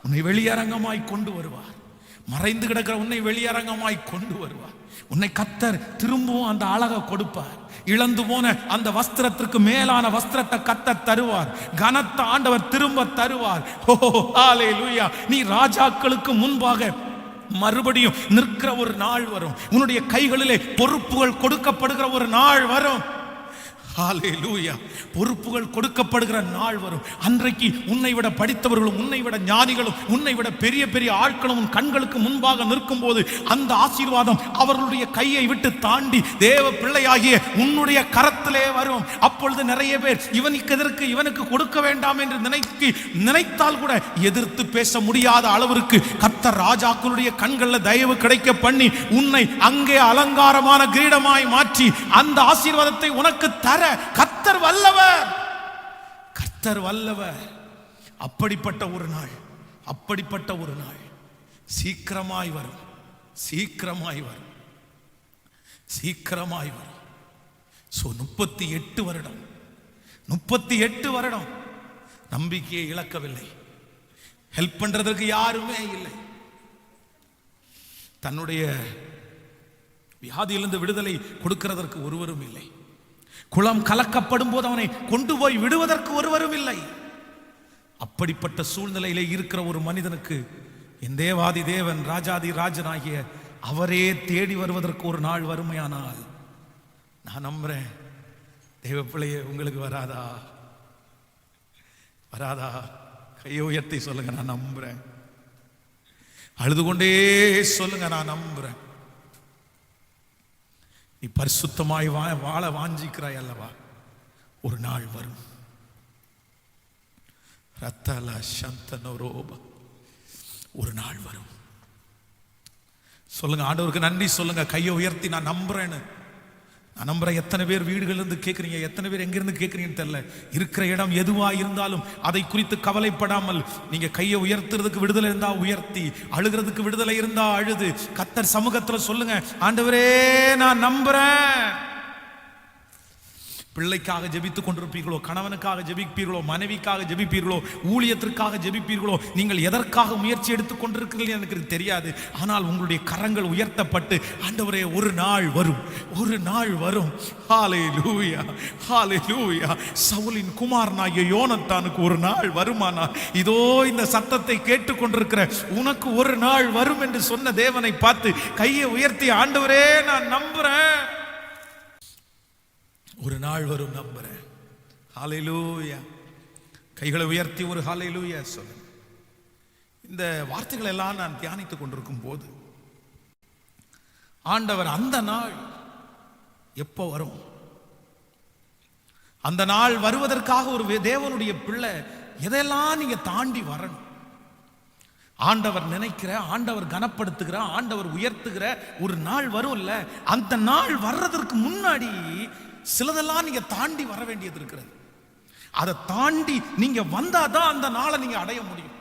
உன்னை வெளியரங்கமாய் கொண்டு வருவார். மறைந்து கிடக்கிற உன்னை வெளியரங்கமாய் கொண்டு வருவார். உன்னை கர்த்தர் திரும்பவும் அந்த அழகை கொடுப்பார். இழந்து போன அந்த வஸ்திரத்திற்கு மேலான வஸ்திரத்தை கர்த்தர் தருவார். கனத்த ஆண்டவர் திரும்ப தருவார். ஓ ஹல்லேலூயா. நீ ராஜாக்களுக்கு முன்பாக மறுபடியும் நிற்கிற ஒரு நாள் வரும். உன்னுடைய கைகளிலே பொறுப்புகள் கொடுக்கப்படுகிற ஒரு நாள் வரும். ஹல்லேலூயா. பொறுப்புகள் கொடுக்கப்படுகிற நாள் வரும். அன்றைக்கு உன்னை விட படித்தவர்களும், உன்னை விட ஞானிகளும், உன்னை விட பெரிய பெரிய ஆட்களும் உன் கண்களுக்கு முன்பாக நிற்கும் போது அந்த ஆசீர்வாதம் அவர்களுடைய கையை விட்டு தாண்டி தேவ பிள்ளையாகிய உன்னுடைய கரத்திலே வரும். அப்பொழுது நிறைய பேர் இவனுக்கு கொடுக்க வேண்டாம் என்று நினைத்தால் கூட எதிர்த்து பேச முடியாத அளவிற்கு கர்த்தர் ராஜாக்களுடைய கண்களில் தயவு கிடைக்க பண்ணி உன்னை அங்கே அலங்காரமான கிரீடமாய் மாற்றி அந்த ஆசீர்வாதத்தை உனக்கு தர கர்த்தர் வல்லவர். அப்படிப்பட்ட ஒரு நாள் சீக்கிரமாய் வரும். 38 வருடம் நம்பிக்கையை இழக்கவில்லை. ஹெல்ப் பண்றதற்கு யாருமே இல்லை. தன்னுடைய வியாதியிலிருந்து விடுதலை கொடுக்கிறதற்கு ஒருவரும் இல்லை. குளம் கலக்கப்படும் போது அவனை கொண்டு போய் விடுவதற்கு ஒருவரும் இல்லை. அப்படிப்பட்ட சூழ்நிலையிலே இருக்கிற ஒரு மனிதனுக்கு என் தேவாதி தேவன் ராஜாதி ராஜனாகிய அவரே தேடி வருவதற்கு ஒரு நாள் வறுமையானால், நான் நம்புறேன் தேவ பிள்ளையே, உங்களுக்கு வராதா? கையை உயர்த்தி சொல்லுங்க, நான் நம்புறேன். அழுது கொண்டே சொல்லுங்க, நான் நம்புறேன். நீ பரிசுத்தமாய் வாழ வாஞ்சிக்கிறாய் அல்லவா? ஒரு நாள் வரும். ரத்தல சந்தனோரோப ஒரு நாள் வரும். சொல்லுங்க, ஆண்டவருக்கு நன்றி சொல்லுங்க. கையை உயர்த்தி நான் நம்புறேன்னு. நான் நம்புறேன். எத்தனை பேர் வீடுகள் இருந்து கேட்குறீங்க, எத்தனை பேர் எங்கிருந்து கேட்குறீங்கன்னு தெரியல. இருக்கிற இடம் எதுவா இருந்தாலும் அதை குறித்து கவலைப்படாமல் நீங்க கையை உயர்த்துறதுக்கு விடுதலை இருந்தா உயர்த்தி, அழுகிறதுக்கு விடுதலை இருந்தா அழுது கர்த்தர் சமூகத்துல சொல்லுங்க, ஆண்டவரே நான் நம்புறேன். பிள்ளைக்காக ஜெபித்துக் கொண்டிருப்பீர்களோ, கணவனுக்காக ஜெபிப்பீர்களோ, மனைவிக்காக ஜெபிப்பீர்களோ, ஊழியத்திற்காக ஜெபிப்பீர்களோ, நீங்கள் எதற்காக முயற்சி எடுத்துக் கொண்டிருக்கிறீர்கள் எனக்கு தெரியாது. ஆனால் உங்களுடைய கரங்கள் உயர்த்தப்பட்டு, ஆண்டவரே ஒரு நாள் வரும். ஹல்லேலூயா, ஹல்லேலூயா. சவுலின் குமாரனாகிய யோனத்தானுக்கு ஒரு நாள் வருமானா, இதோ இந்த சத்தத்தை கேட்டுக்கொண்டிருக்கிற உனக்கு ஒரு நாள் வரும் என்று சொன்ன தேவனை பார்த்து கையை உயர்த்தி, ஆண்டவரே நான் நம்புறேன். ஒரு நாள் வரும், நம்புறேன். ஹல்லேலூயா. கைகளை உயர்த்தி ஒரு ஹல்லேலூயா சொல்லுங்க. இந்த வார்த்தைகள் எல்லாம் நான் தியானித்துக் கொண்டிருக்கும் போது ஆண்டவர் அந்த நாள் எப்போ வரும்? அந்த நாள் வருவதற்காக ஒரு தேவனுடைய பிள்ளை எதெல்லாம் நீங்க தாண்டி வரணும்? ஆண்டவர் நினைக்கிற, ஆண்டவர் கனப்படுத்துகிற, ஆண்டவர் உயர்த்துகிற ஒரு நாள் வரும் இல்ல? அந்த நாள் வர்றதற்கு முன்னாடி சிலதெல்லாம் நீங்க தாண்டி வர வேண்டியது இருக்கிறது. அதை தாண்டி நீங்க வந்தாதான் அந்த நாளை நீங்க அடைய முடியும்.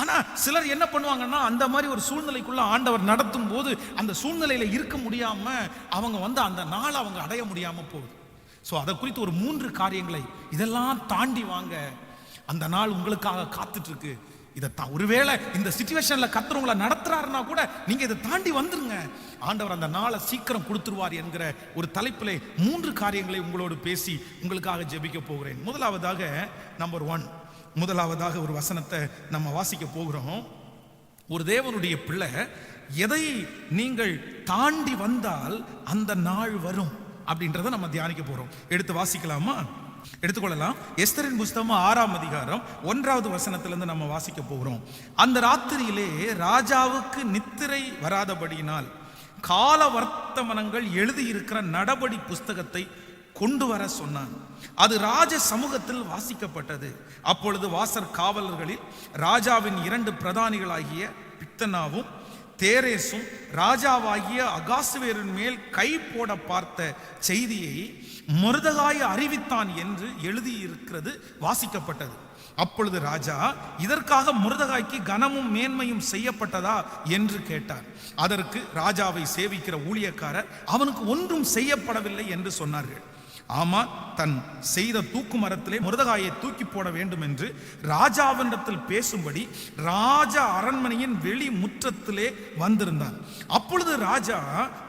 ஆனா சிலர் என்ன பண்ணுவாங்கன்னா, அந்த மாதிரி ஒரு சூழ்நிலைக்குள்ள ஆண்டவர் நடத்தும் போது அந்த சூழ்நிலையில இருக்க முடியாம அவங்க அந்த நாளை அவங்க அடைய முடியாம போகுது. ஸோ அதை குறித்து ஒரு 3 காரியங்களை இதெல்லாம் தாண்டி வாங்க. அந்த நாள் உங்களுக்காக காத்துட்டு இருக்கு. ஒருவேளை இந்த சிச்சுவேஷன்ல கர்த்தர் உங்களை நடத்துறாருன்னா கூட நீங்க இதை தாண்டி வந்துருங்க. ஆண்டவர் அந்த நாளை சீக்கிரம் கொடுத்துருவார் என்கிற ஒரு தலைப்பிலே 3 காரியங்களை உங்களோடு பேசி உங்களுக்காக ஜெபிக்க போகிறேன். முதலாவதாக நம்பர் 1, முதலாவதாக ஒரு வசனத்தை நம்ம வாசிக்க போகிறோம். ஒரு தேவனுடைய பிள்ளை எதை நீங்கள் தாண்டி வந்தால் அந்த நாள் வரும் அப்படின்றத நம்ம தியானிக்க போறோம். எடுத்து வாசிக்கலாமா? எடுத்துக்கொள்ளலாம். எஸ்தரின் புஸ்தகம் 6ஆம் அதிகாரம் 1வது வசனத்திலிருந்து நம்ம வாசிக்க போகிறோம். அந்த ராத்திரியிலே ராஜாவுக்கு நித்திரை வராதபடியினால் கால வர்த்தமானங்கள் எழுதியிருக்கிற நடபடி புஸ்தகத்தை கொண்டு வர சொன்னான். அது ராஜ சமூகத்தில் வாசிக்கப்பட்டது. அப்பொழுது வாசற் காவலர்களில் ராஜாவின் 2 பிரதானிகளாகிய பித்தனாவும் தேரேசும் ராஜாவாகிய அகாசுவேரின் மேல் கை போட பார்த்த செய்தியை மொர்தெகாய் அறிவித்தான் என்று எழுதியிருக்கிறது வாசிக்கப்பட்டது. அப்பொழுது ராஜா, இதற்காக மொர்தெகாய்க்கு கனமும் மேன்மையும் செய்யப்பட்டதா என்று கேட்டார். அதற்கு ராஜாவை சேவிக்கிற ஊழியக்காரர், அவனுக்கு ஒன்றும் செய்யப்படவில்லை என்று சொன்னார்கள். ஆமான் தன் செய்த தூக்கு மரத்திலே மொர்தெகாயை தூக்கி போட வேண்டும் என்று ராஜாவினிடத்தில் பேசும்படி ராஜா அரண்மனையின் வெளி முற்றத்திலே வந்திருந்தான். அப்பொழுது ராஜா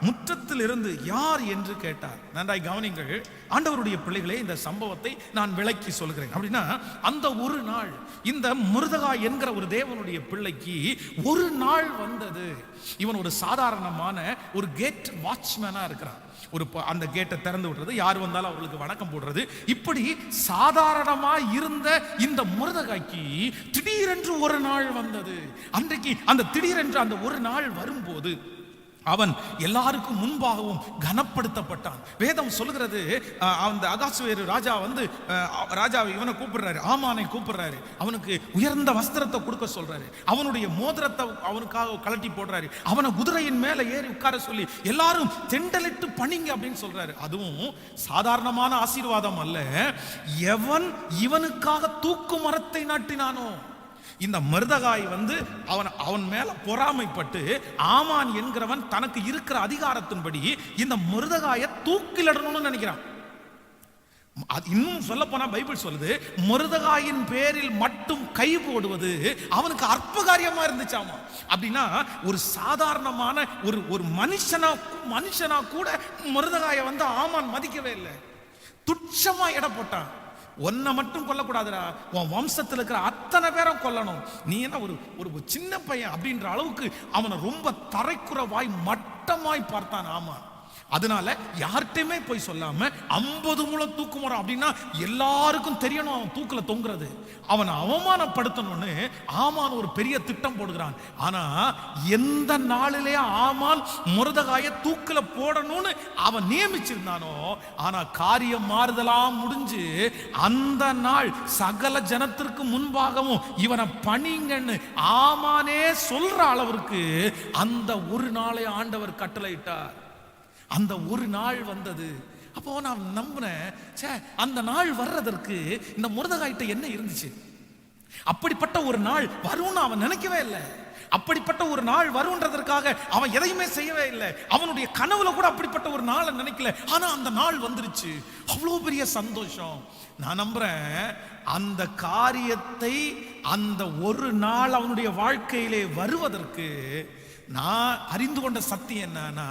முற்றத்தில் இருந்து யார் என்று கேட்டார். நன்றாய் கவனிங்கள் ஆண்டவருடைய பிள்ளைகளே, இந்த சம்பவத்தை நான் விளக்கி சொல்கிறேன். அப்படின்னா அந்த ஒரு நாள் இந்த மொர்தெகாய் என்கிற ஒரு தேவனுடைய பிள்ளைக்கு ஒரு நாள் வந்தது. இவன் ஒரு சாதாரணமான ஒரு கேட் வாட்ச்மேனா இருக்கிறான். அந்த கேட்டை திறந்து விடுறது, யார் வந்தாலும் அவர்களுக்கு வணக்கம் போடுறது, இப்படி சாதாரணமா இருந்த இந்த மொர்தெகாய்க்கு திடீரென்று ஒரு நாள் வந்தது. அன்றைக்கு அந்த திடீரென்று அந்த ஒரு நாள் வரும்போது அவன் எல்லாருக்கும் முன்பாகவும் கனப்படுத்தப்பட்டான். வேதம் சொல்லுகிறது, அந்த அகாசுவேரு ராஜா வந்து ராஜாவை இவனை கூப்பிடுறாரு, ஆமானை கூப்பிடுறாரு. அவனுக்கு உயர்ந்த வஸ்திரத்தை கொடுக்க சொல்றாரு. அவனுடைய மோதிரத்தை அவனுக்காக கலட்டி போடுறாரு. அவனை குதிரையின் மேல ஏறி உட்கார சொல்லி எல்லாரும் தெண்டலிட்டு பணிங்க அப்படின்னு சொல்றாரு. அதுவும் சாதாரணமான ஆசீர்வாதம் அல்ல. எவன் இவனுக்காக தூக்கு மரத்தை நாட்டினானோ, இந்த மொர்தெகாய் வந்து அவன் மேல பொறாமைப்பட்டு ஆமான் என்கிறவன் தனக்கு இருக்கிற அதிகாரத்தின்படி இந்த மொர்தெகாயை தூக்கிலிடணும்னு நினைக்கிறான். இன்னும் சொல்ல போனா பைபிள் சொல்லுது, மொர்தெகாயின் பேரில் மட்டும் கை போடுவது அவனுக்கு அற்ப காரியமா இருந்துச்சாமா. அப்படின்னா ஒரு சாதாரணமான ஒரு மனுஷனா கூட மொர்தெகாயை வந்து ஆமான் மதிக்கவே இல்லை. துச்சமா எடை போட்டான். ஒன்ன மட்டும் கொல்லக்கூடாதுடா, உன் வம்சத்தில் இருக்கிற அத்தனை பேரும் கொல்லணும். நீ என்ன ஒரு சின்ன பையன் அப்படின்ற அளவுக்கு அவனை ரொம்ப தரைக்குறவாய் மட்டமாய் பார்த்தான் ஆமான். அதனால யார்கிட்டயுமே போய் சொல்லாம 50 முழம் தூக்கு மரம் அப்படின்னா எல்லாருக்கும் தெரியணும் அவன் தூக்குல தொங்குறது. அவனை அவமானப்படுத்தணும்னு ஆமான் ஒரு பெரிய திட்டம் போடுகிறான். ஆனா எந்த நாளிலே ஆமான் மொர்தெகாயை தூக்குல போடணும்னு அவன் நியமிச்சிருந்தானோ, ஆனா காரியம் மாறுதலாம் முடிஞ்சு அந்த நாள் சகல ஜனத்திற்கு முன்பாகவும் இவனை பணிங்கன்னு ஆமானே சொல்ற அளவிற்கு அந்த ஒரு நாளை ஆண்டவர் கட்டளையிட்டார். அந்த ஒரு நாள் வந்தது. அப்போ நான் நம்பினேன், அந்த நாள் வர்றதற்கு இந்த மொர்தெகாய்ட்ட என்ன இருந்துச்சு? அப்படிப்பட்ட ஒரு நாள் வரும்னு அவன் நினைக்கவே இல்லை. அப்படிப்பட்ட ஒரு நாள் வரும்ன்றதற்காக அவன் எதையுமே செய்யவே இல்லை. அவனுடைய கனவுல கூட அப்படிப்பட்ட ஒரு நாளை நினைக்கல. ஆனா அந்த நாள் வந்துருச்சு. அவ்வளவு பெரிய சந்தோஷம். நான் நம்புறேன், அந்த காரியத்தை அந்த ஒரு நாள் அவனுடைய வாழ்க்கையிலே வருவதற்கு நான் அறிந்து கொண்ட சத்தியம் என்னன்னா,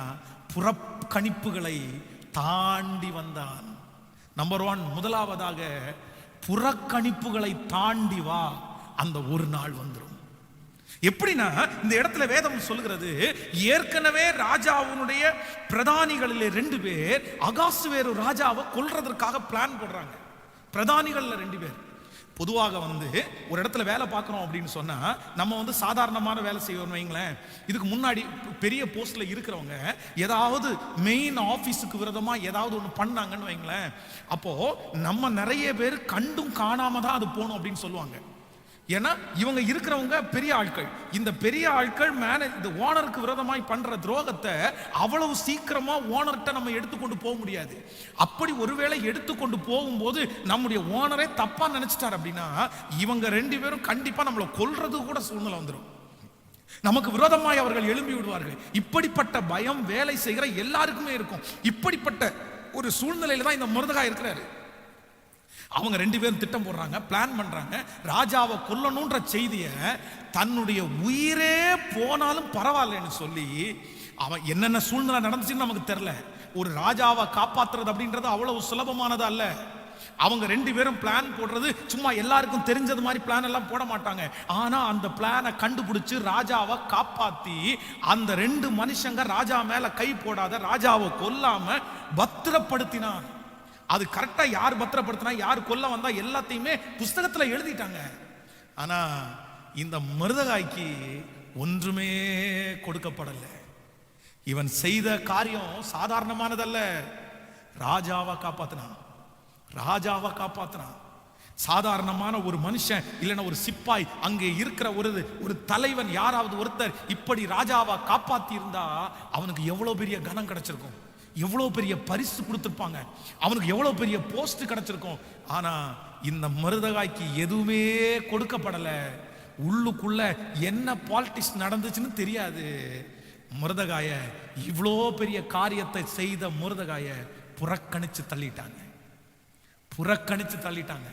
புறக்கணிப்புகளை தாண்டி வந்தான். நம்பர் 1, முதலாவதாக புறக்கணிப்புகளை தாண்டி வா, அந்த ஒரு நாள் வந்துடும். எப்படின்னா இந்த இடத்துல வேதம் சொல்கிறது, ஏற்கனவே ராஜாவுடைய பிரதானிகளிலே 2 பேர் அகாசுவேரு ராஜாவை கொல்றதற்காக பிளான் போடுறாங்க. பிரதானிகள்ல 2 பேர். பொதுவாக வந்து ஒரு இடத்துல வேலை பார்க்குறோம் அப்படின்னு சொன்னா நம்ம வந்து சாதாரணமான வேலை செய்வோம்னு வைங்களேன். இதுக்கு முன்னாடி பெரிய போஸ்ட்ல இருக்கிறவங்க ஏதாவது மெயின் ஆஃபீஸுக்கு விரோதமா ஏதாவது ஒன்று பண்ணாங்கன்னு வைங்களேன், அப்போ நம்ம நிறைய பேர் கண்டும் காணாம தான் அது போகணும் அப்படின்னு சொல்லுவாங்க. ஏன்னா இவங்க இருக்கிறவங்க பெரிய ஆட்கள். இந்த பெரிய ஆட்கள் இந்த ஓனருக்கு விரோதமாய் பண்ற துரோகத்தை அவ்வளவு சீக்கிரமா ஓனர்கிட்ட நம்ம எடுத்துக்கொண்டு போக முடியாது. அப்படி ஒருவேளை எடுத்துக்கொண்டு போகும்போது நம்முடைய ஓனரே தப்பா நினைச்சிட்டார் அப்படின்னா இவங்க 2 பேரும் கண்டிப்பா நம்மளை கொல்றது கூட சூழ்நிலை வந்துடும். நமக்கு விரோதமாய் அவர்கள் எழும்பி விடுவார்கள். இப்படிப்பட்ட பயம் வேலை செய்கிற எல்லாருக்குமே இருக்கும். இப்படிப்பட்ட ஒரு சூழ்நிலையில தான் இந்த மொர்தெகாய் இருக்கிறாரு. அவங்க 2 பேரும் திட்டம் போடுறாங்க, பிளான் பண்றாங்க. ராஜாவை கொல்லணும்ன்ற செய்தியை தன்னுடைய உயிரே போனாலும் பரவாயில்லன்னு சொல்லி, அவன் என்னென்ன சூழ்நிலை நடந்துச்சுன்னு நமக்கு தெரியல. ஒரு ராஜாவை காப்பாத்துறது அப்படின்றது அவ்வளவு சுலபமானது அல்ல. அவங்க 2 பேரும் பிளான் போடுறது சும்மா எல்லாருக்கும் தெரிஞ்சது மாதிரி பிளான் எல்லாம் போட மாட்டாங்க. ஆனா அந்த பிளானை கண்டுபிடிச்சு ராஜாவை காப்பாத்தி அந்த 2 மனுஷங்க ராஜா மேல கை போடாத ராஜாவை கொல்லாம பத்திரப்படுத்தினான். அது கரெக்டா யார் பத்திரப்படுத்தினா யார் கொல்ல வந்தா எல்லாத்தையுமே புஸ்தகத்துல எழுதிட்டாங்க. ஆனா இந்த மொர்தெகாய்க்கு ஒன்றுமே கொடுக்கப்படல. இவன் செய்த காரியம் சாதாரணமானதல்ல. ராஜாவை காப்பாத்தினான். ராஜாவை காப்பாத்தினான். சாதாரணமான ஒரு மனுஷன் இல்லைன்னா ஒரு சிப்பாய், அங்கே இருக்கிற ஒரு தலைவன், யாராவது ஒருத்தர் இப்படி ராஜாவை காப்பாத்தி இருந்தா அவனுக்கு எவ்வளவு பெரிய கனம் கிடைச்சிருக்கும், எவ்வளோ பெரிய பரிசு கொடுத்துருப்பாங்க, அவனுக்கு எவ்வளோ பெரிய போஸ்ட் கிடைச்சிருக்கும். ஆனா இந்த மருதகாய்க்கு எதுவுமே கொடுக்கப்படலை. உள்ளுக்குள்ள என்ன பாலிடிக்ஸ் நடந்துச்சுன்னு தெரியாது. மருதகாய இவ்வளோ பெரிய காரியத்தை செய்த மருதகாய புறக்கணிச்சு தள்ளிட்டாங்க.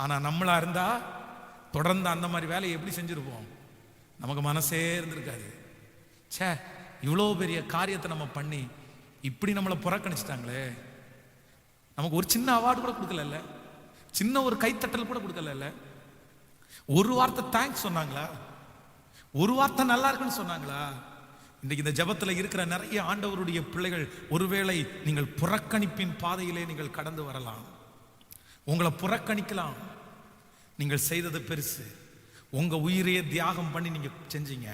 ஆனா நம்மளா இருந்தா தொடர்ந்து அந்த மாதிரி வேலையை எப்படி செஞ்சிருப்போம்? நமக்கு மனசே இருந்திருக்காது. சே, இவ்வளோ பெரிய காரியத்தை நம்ம பண்ணி இப்படி நம்மளை புறக்கணிச்சிட்டாங்களே. நமக்கு ஒரு சின்ன அவார்டு கூட கொடுக்கல, சின்ன ஒரு கைத்தட்டல் கூட கொடுக்கல. ஒரு வார்த்தை தேங்க்ஸ் சொன்னாங்களா? ஒரு வார்த்தை நல்லா இருக்குன்னு சொன்னாங்களா? இன்றைக்கு இந்த ஜெபத்தில் இருக்கிற நிறைய ஆண்டவருடைய பிள்ளைகள், ஒருவேளை நீங்கள் புறக்கணிப்பின் பாதையிலே நீங்கள் கடந்து வரலாம். உங்களை புறக்கணிக்கலாம். நீங்கள் செய்தது பெருசு, உங்க உயிரையே தியாகம் பண்ணி நீங்க செஞ்சீங்க.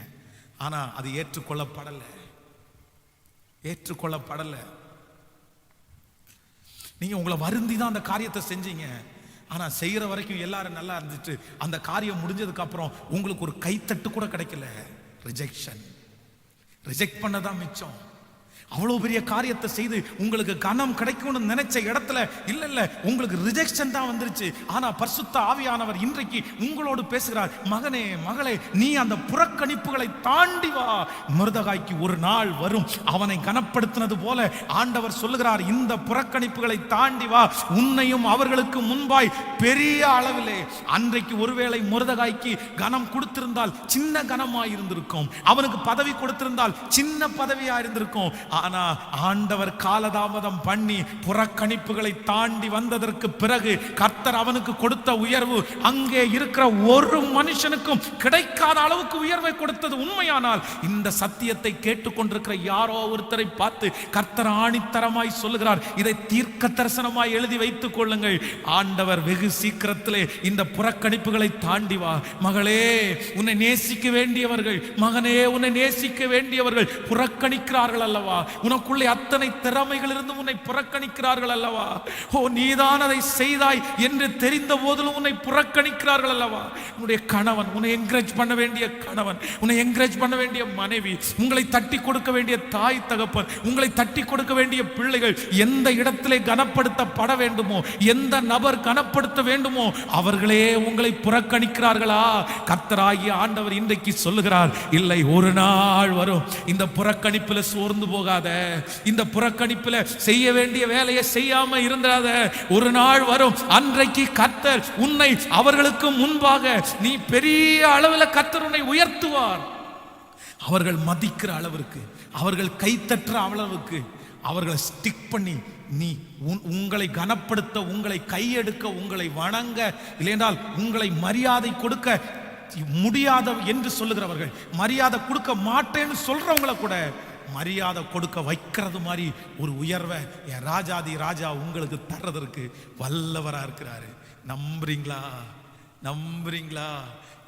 ஆனா அது ஏற்றுக்கொள்ளப்படலை. நீங்க உங்களை வருந்தி தான் அந்த காரியத்தை செஞ்சீங்க. ஆனா செய்யற வரைக்கும் எல்லாரும் நல்லா இருந்துட்டு அந்த காரியம் முடிஞ்சதுக்கு அப்புறம் உங்களுக்கு ஒரு கைத்தட்டு கூட கிடைக்கல. ரிஜெக்ட் பண்ணதான் மிச்சம். அவ்வளவு பெரிய காரியத்தை செய்து உங்களுக்கு கனம் கிடைக்கும்னு நினைச்ச இடத்துல இல்ல, உங்களுக்கு ரிஜெக்ஷன் தான் வந்துருச்சு. ஆனா பரிசுத்த ஆவியானவர் இன்றைக்கு உங்களோடு பேசுகிறார். மகனே, மகளே, நீ அந்த புறக்கணிப்புகளை தாண்டி வா. மருதகாய்க்கு ஒரு நாள் வரும், அவனை கனப்படுத்தினது போல ஆண்டவர் சொல்லுகிறார், இந்த புறக்கணிப்புகளை தாண்டி வா. உன்னையும் அவர்களுக்கு முன்பாய் பெரிய அளவிலே, அன்றைக்கு ஒருவேளை மருதகாய்க்கு கனம் கொடுத்திருந்தால் சின்ன கனமாய் இருந்திருக்கும், அவனுக்கு பதவி கொடுத்திருந்தால் சின்ன பதவியா இருந்திருக்கும். ஆனா ஆண்டவர் காலதாமதம் பண்ணி புறக்கணிப்புகளை தாண்டி வந்ததற்கு பிறகு கர்த்தர் அவனுக்கு கொடுத்த உயர்வு அங்கே இருக்கிற ஒரு மனுஷனுக்கும் கிடைக்காத அளவுக்கு உயர்வை கொடுத்தது உண்மையானால், இந்த சத்தியத்தை கேட்டுக்கொண்டிருக்கிற யாரோ ஒருத்தரை பார்த்து கர்த்தர் ஆணித்தரமாய் சொல்லுகிறார், இதை தீர்க்க தரிசனமாய் எழுதி வைத்துக் கொள்ளுங்கள். ஆண்டவர் வெகு சீக்கிரத்திலே இந்த புறக்கணிப்புகளை தாண்டி வா. மகளே, உன்னை நேசிக்க வேண்டியவர்கள், மகனே, உன்னை நேசிக்க வேண்டியவர்கள் புறக்கணிக்கிறார்கள் அல்லவா? உனக்குள்ளே அத்தனை திறமைகள் இருந்து உன்னை புறக்கணிக்கிறார்கள் அல்லவா? ஓ, நீதான் அதை செய்தாய் என்று தெரிந்த போதிலும் உன்னை புறக்கணிக்கிறார்கள் அல்லவா? உன்னுடைய கணவன், உன்னை என்கரேஜ் பண்ண வேண்டிய கணவன், உன்னை என்கரேஜ் பண்ண வேண்டிய மனைவி, உங்களை தட்டி கொடுக்க வேண்டிய தாய் தகப்பன், உங்களை தட்டி கொடுக்க வேண்டிய பிள்ளைகள் எந்த இடத்திலே கனப்படுத்தப்பட வேண்டுமோ, எந்த நபர் கனப்படுத்த வேண்டுமோ அவர்களே உங்களை புறக்கணிக்கிறார்களா? கர்த்தராகிய ஆண்டவர் இன்றைக்கு சொல்லுகிறார், இல்லை, ஒரு நாள் வரும், இந்த புறக்கணிப்பில் சோர்ந்து போகாத, இந்த புறக்கணிப்பில் செய்ய வேண்டிய வேலையை செய்யாம இருந்தாத. ஒரு நாள் வரும், அன்றைக்கு கர்த்தர் உன்னை அவர்களுக்கு முன்பாக நீ பெரிய அளவில் கர்த்தர் உன்னை உயர்த்துவார். அவர்கள் மதிக்கிற அளவிற்கு, அவர்கள் கைத்தற்ற அளவுக்கு அவர்களை ஸ்டிக் பண்ணி நீ உங்களை கனப்படுத்த, உங்களை கையெடுக்க, உங்களை வணங்க, இல்லையென்றால் உங்களை மரியாதை கொடுக்க முடியாத என்று சொல்லுகிறவர்கள், மரியாதை கொடுக்க மாட்டேன்னு சொல்றவங்களை கூட மரியாதை கொடுக்க வைக்கிறது மாதிரி ஒரு உயர்வை என் ராஜாதி ராஜா உங்களுக்கு தர்றதற்கு வல்லவரா இருக்கிறாரு. நம்புறீங்களா?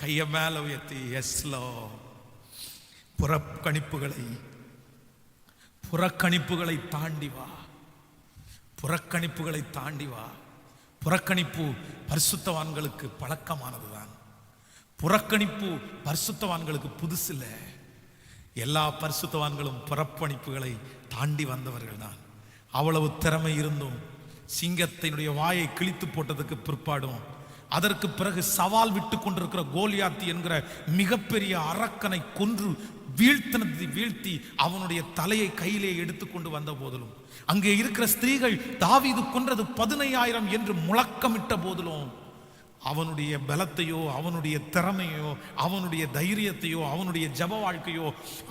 கைய மேல உயர்த்தி எஸ்லோ. புறக்கணிப்புகளை தாண்டி வா. புறக்கணிப்பு பரிசுத்தவான்களுக்கு பழக்கமானதுதான். புறக்கணிப்பு பரிசுத்தவான்களுக்கு புதுசு இல்லை. எல்லா பரிசுத்தவான்களும் புறக்கணிப்புகளை தாண்டி வந்தவர்கள் தான். அவ்வளவு திறமை இருந்தும் சிங்கத்தினுடைய வாயை கிழித்து போட்டதுக்கு பிற்பாடும், அதற்கு பிறகு சவால் விட்டு கொண்டிருக்கிற கோலியாத்தி என்கிற மிகப்பெரிய அரக்கனை கொன்று வீழ்த்தி அவனுடைய தலையை கையிலே எடுத்துக்கொண்டு வந்த போதிலும், அங்கே இருக்கிற ஸ்திரீகள் தாவீது கொன்றது 15,000 என்று முழக்கமிட்ட போதிலும், அவனுடைய பலத்தையோ, அவனுடைய திறமையோ, அவனுடைய தைரியத்தையோ, அவனுடைய ஜப வாழ்க்கையோ,